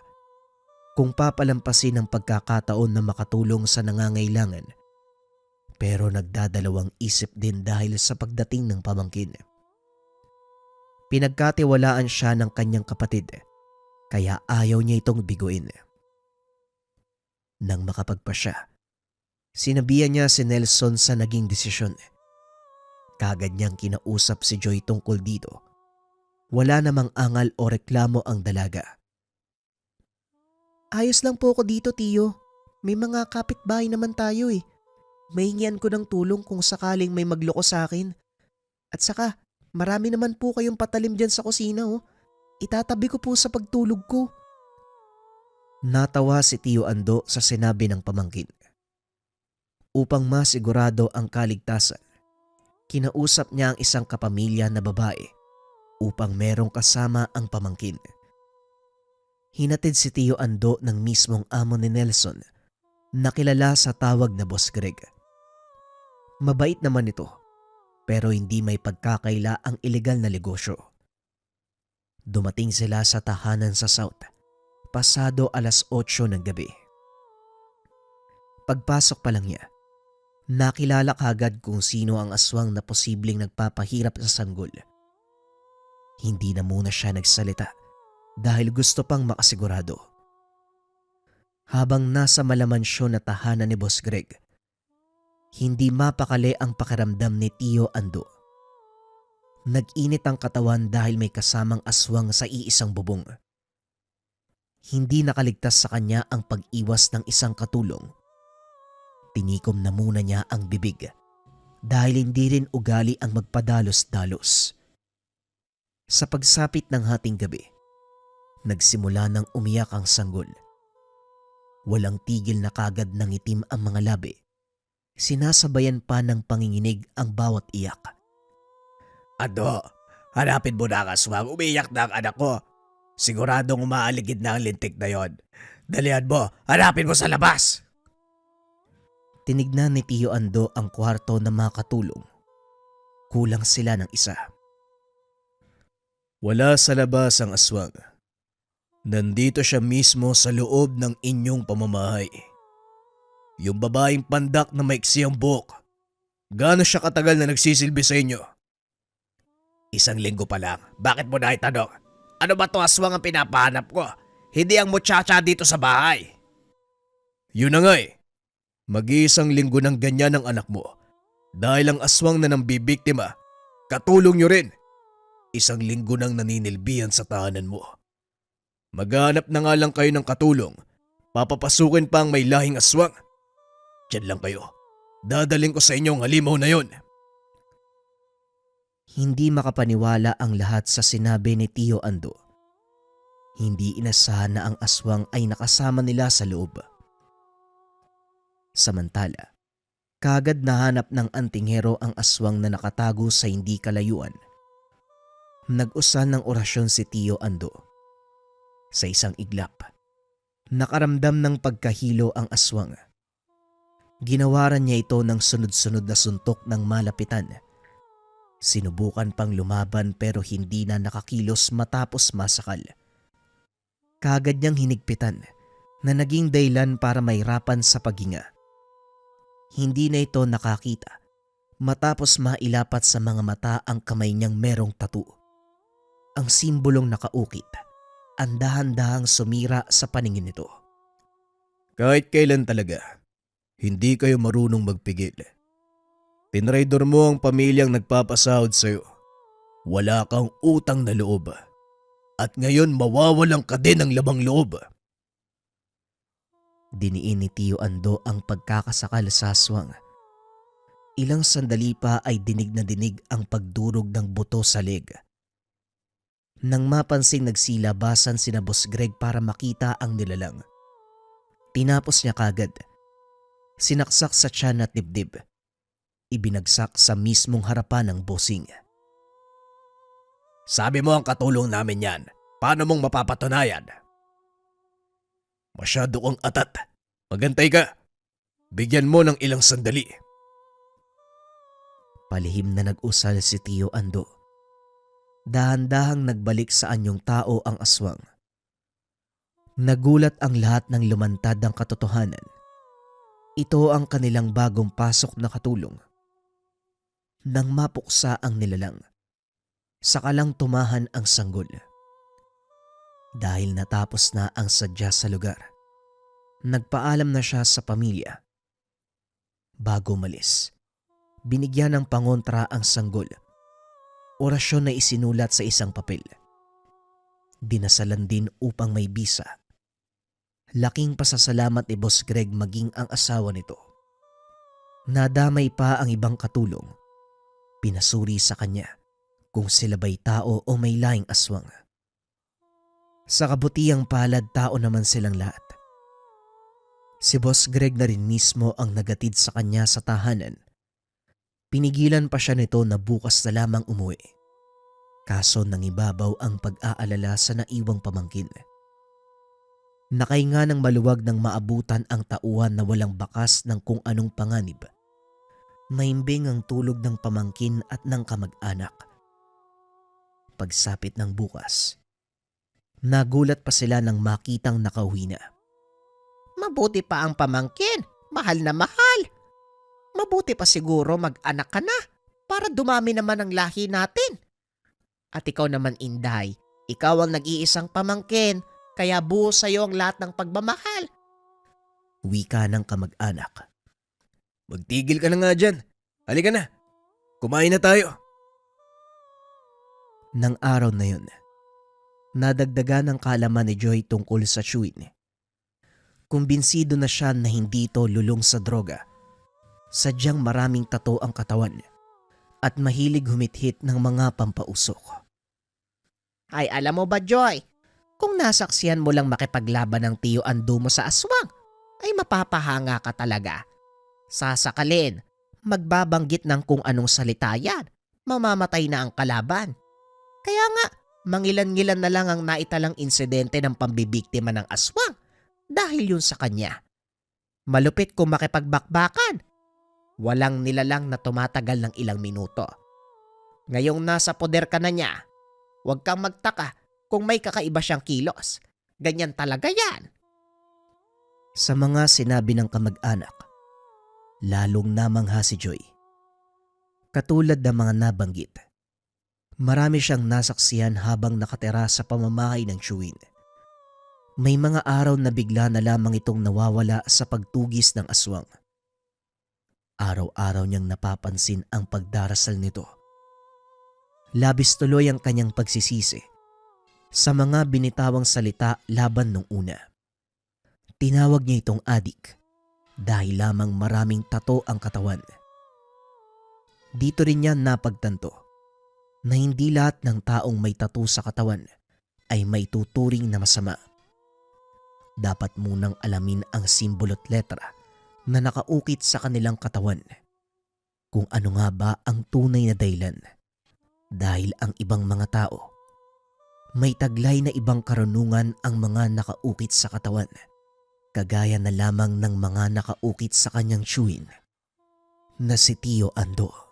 Kung papalampasin ang pagkakataon na makatulong sa nangangailangan, pero nagdadalawang isip din dahil sa pagdating ng pamangkin. Pinagkatiwalaan siya ng kanyang kapatid, kaya ayaw niya itong biguin. Nang makapagpasya, sinabihan niya si Nelson sa naging desisyon. Kagad niyang kinausap si Joy tungkol dito. Wala namang angal o reklamo ang dalaga. Ayos lang po ako dito, Tiyo. May mga kapitbahay naman tayo eh. Mahingian ko ng tulong kung sakaling may magloko sa akin. At saka, marami naman po kayong patalim dyan sa kusina oh. Itatabi ko po sa pagtulog ko. Natawa si Tio Ando sa sinabi ng pamangkin. Upang masigurado ang kaligtasan, kinausap niya ang isang kapamilya na babae upang merong kasama ang pamangkin. Hinatid si Tio Ando ng mismong amo ni Nelson na kilala sa tawag na Boss Greg. Mabait naman ito pero hindi may pagkakaila ang ilegal na negosyo. Dumating sila sa tahanan sa South pasado 8:00 ng gabi. Pagpasok pa lang niya, nakilala kagad kung sino ang aswang na posibleng nagpapahirap sa sanggol. Hindi na muna siya nagsalita dahil gusto pang makasigurado. Habang nasa malamansyon na tahanan ni Boss Greg, hindi mapakali ang pakiramdam ni Tio Ando. Nag-init ang katawan dahil may kasamang aswang sa iisang bubong. Hindi nakaligtas sa kanya ang pag-iwas ng isang katulong. Tinikom na muna niya ang bibig dahil hindi rin ugali ang magpadalos-dalos. Sa pagsapit ng hating gabi, nagsimula ng umiyak ang sanggol. Walang tigil na kagad ng itim ang mga labi. Sinasabayan pa ng panginginig ang bawat iyak. Ando, hanapin mo na ang aswang. Umiyak na ang anak ko. Siguradong umaaligid na ang lintik na yon. Dalihan mo, hanapin mo sa labas. Tinignan ni Tio Ando ang kwarto ng mga katulong. Kulang sila ng isa. Wala sa labas ang aswang. Nandito siya mismo sa loob ng inyong pamamahay. Yung babaeng pandak na maiksi ang buhok. Gaano siya katagal na nagsisilbi sa inyo? 1 linggo pa lang. Bakit mo na itanong? Ano ba to aswang ang pinapahanap ko? Hindi ang muchacha dito sa bahay. Yun na nga eh. Mag-1 linggo ng ganyan ang anak mo. Dahil ang aswang na nambibiktima, katulong nyo rin. 1 linggo nang naninilbihan sa tahanan mo. Maghanap na nga lang kayo ng katulong. Papapasukin pa ang may lahing aswang. Diyan lang kayo. Dadaling ko sa inyo ang halimaw na yon. Hindi makapaniwala ang lahat sa sinabi ni Tio Ando. Hindi inasahan na ang aswang ay nakasama nila sa loob. Samantala, kagad nahanap ng antinghero ang aswang na nakatago sa hindi kalayuan. Nag-usan ng orasyon si Tio Ando. Sa isang iglap, nakaramdam ng pagkahilo ang aswang. Ginawaran niya ito ng sunod-sunod na suntok ng malapitan. Sinubukan pang lumaban pero hindi na nakakilos matapos masakal. Kagad niyang hinigpitan na naging dahilan para mahirapan sa paghinga. Hindi na ito nakakita matapos mailapat sa mga mata ang kamay niyang merong tattoo. Ang simbolong nakaukit, ang dahan-dahang sumira sa paningin nito. Kahit kailan talaga, hindi kayo marunong magpigil. Tinraidor mo ang pamilyang nagpapasahod sa'yo. Wala kang utang na loob. At ngayon mawawalan ka din ng labang loob. Diniin ni Tio Ando ang pagkakasakal sa aswang. Ilang sandali pa ay dinig na dinig ang pagdurog ng buto sa leg. Nang mapansing nagsilabasan sina Boss Greg para makita ang nilalang, tinapos niya kagad. Sinaksak sa tiyan at dibdib. Ibinagsak sa mismong harapan ng bossing. Sabi mo ang katulong namin yan. Paano mong mapapatunayan? Masyado kang atat. Magantay ka. Bigyan mo ng ilang sandali. Palihim na nag-usal si Tio Ando. Dahan-dahang nagbalik sa anyong tao ang aswang. Nagulat ang lahat ng lumantad ng katotohanan. Ito ang kanilang bagong pasok na katulong. Nang mapuksa ang nilalang, saka lang tumahan ang sanggol. Dahil natapos na ang sadya sa lugar, nagpaalam na siya sa pamilya. Bago malis, Binigyan ng pangontra ang sanggol. Orasyon na isinulat sa isang papel. Dinasalan din upang may bisa. Laking pasasalamat ni Boss Greg maging ang asawa nito. Nadamay pa ang ibang katulong. Pinasuri sa kanya kung sila ba'y tao o may laing aswang. Sa kabutiang palad, tao naman silang lahat. Si Boss Greg na rin mismo ang nagatid sa kanya sa tahanan. Pinigilan pa siya nito na bukas na lamang umuwi. Kaso nangibabaw ang pag-aalala sa naiwang pamangkin. Nakahinga ng maluwag nang maabutan ang tauhan na walang bakas ng kung anong panganib. Maimbing ang tulog ng pamangkin at ng kamag-anak. Pagsapit ng bukas, nagulat pa sila nang makitang nakauwi na. Mabuti pa ang pamangkin. Mahal na mahal. Mabuti pa siguro mag-anak ka na para dumami naman ang lahi natin. At ikaw naman, Inday, ikaw ang nag-iisang pamangkin, kaya buhos sa'yo ang lahat ng pagmamahal. Wika ng kamag-anak. Magtigil ka na nga dyan. Halika na. Kumain na tayo. Nang araw na yun, nadagdagan ng kaalaman ni Joy tungkol sa chewin. Kumbinsido na siya na hindi ito lulong sa droga. Sadyang maraming tato ang katawan at mahilig humithit ng mga pampausok. Ay, alam mo ba, Joy? Kung nasaksihan mo lang makipaglaban ng Tiyo Ando mo sa aswang, ay mapapahanga ka talaga. Sasakalin, magbabanggit ng kung anong salita yan, mamamatay na ang kalaban. Kaya nga, mangilan-ngilan na lang ang naitalang insidente ng pambibiktima ng aswang dahil yun sa kanya. Malupit kung makipagbakbakan. Walang nilalang na tumatagal ng ilang minuto. Ngayong nasa poder ka na niya, huwag kang magtaka kung may kakaiba siyang kilos. Ganyan talaga yan. Sa mga sinabi ng kamag-anak, lalong namangha si Joy. Katulad ng mga nabanggit, marami siyang nasaksihan habang nakatira sa pamamahay ng chewin. May mga araw na bigla na lamang itong nawawala sa pagtugis ng aswang. Araw-araw niyang napapansin ang pagdarasal nito. Labis tuloy ang kanyang pagsisisi sa mga binitawang salita laban nung una. Tinawag niya itong adik dahil lamang maraming tato ang katawan. Dito rin niya napagtanto na hindi lahat ng taong may tato sa katawan ay may tuturing na masama. Dapat munang alamin ang simbolo't letra na nakaukit sa kanilang katawan. Kung ano nga ba ang tunay na dahilan. Dahil ang ibang mga tao, may taglay na ibang karunungan ang mga nakaukit sa katawan. Kagaya na lamang ng mga nakaukit sa kanyang chewin na si Tiyo Ando.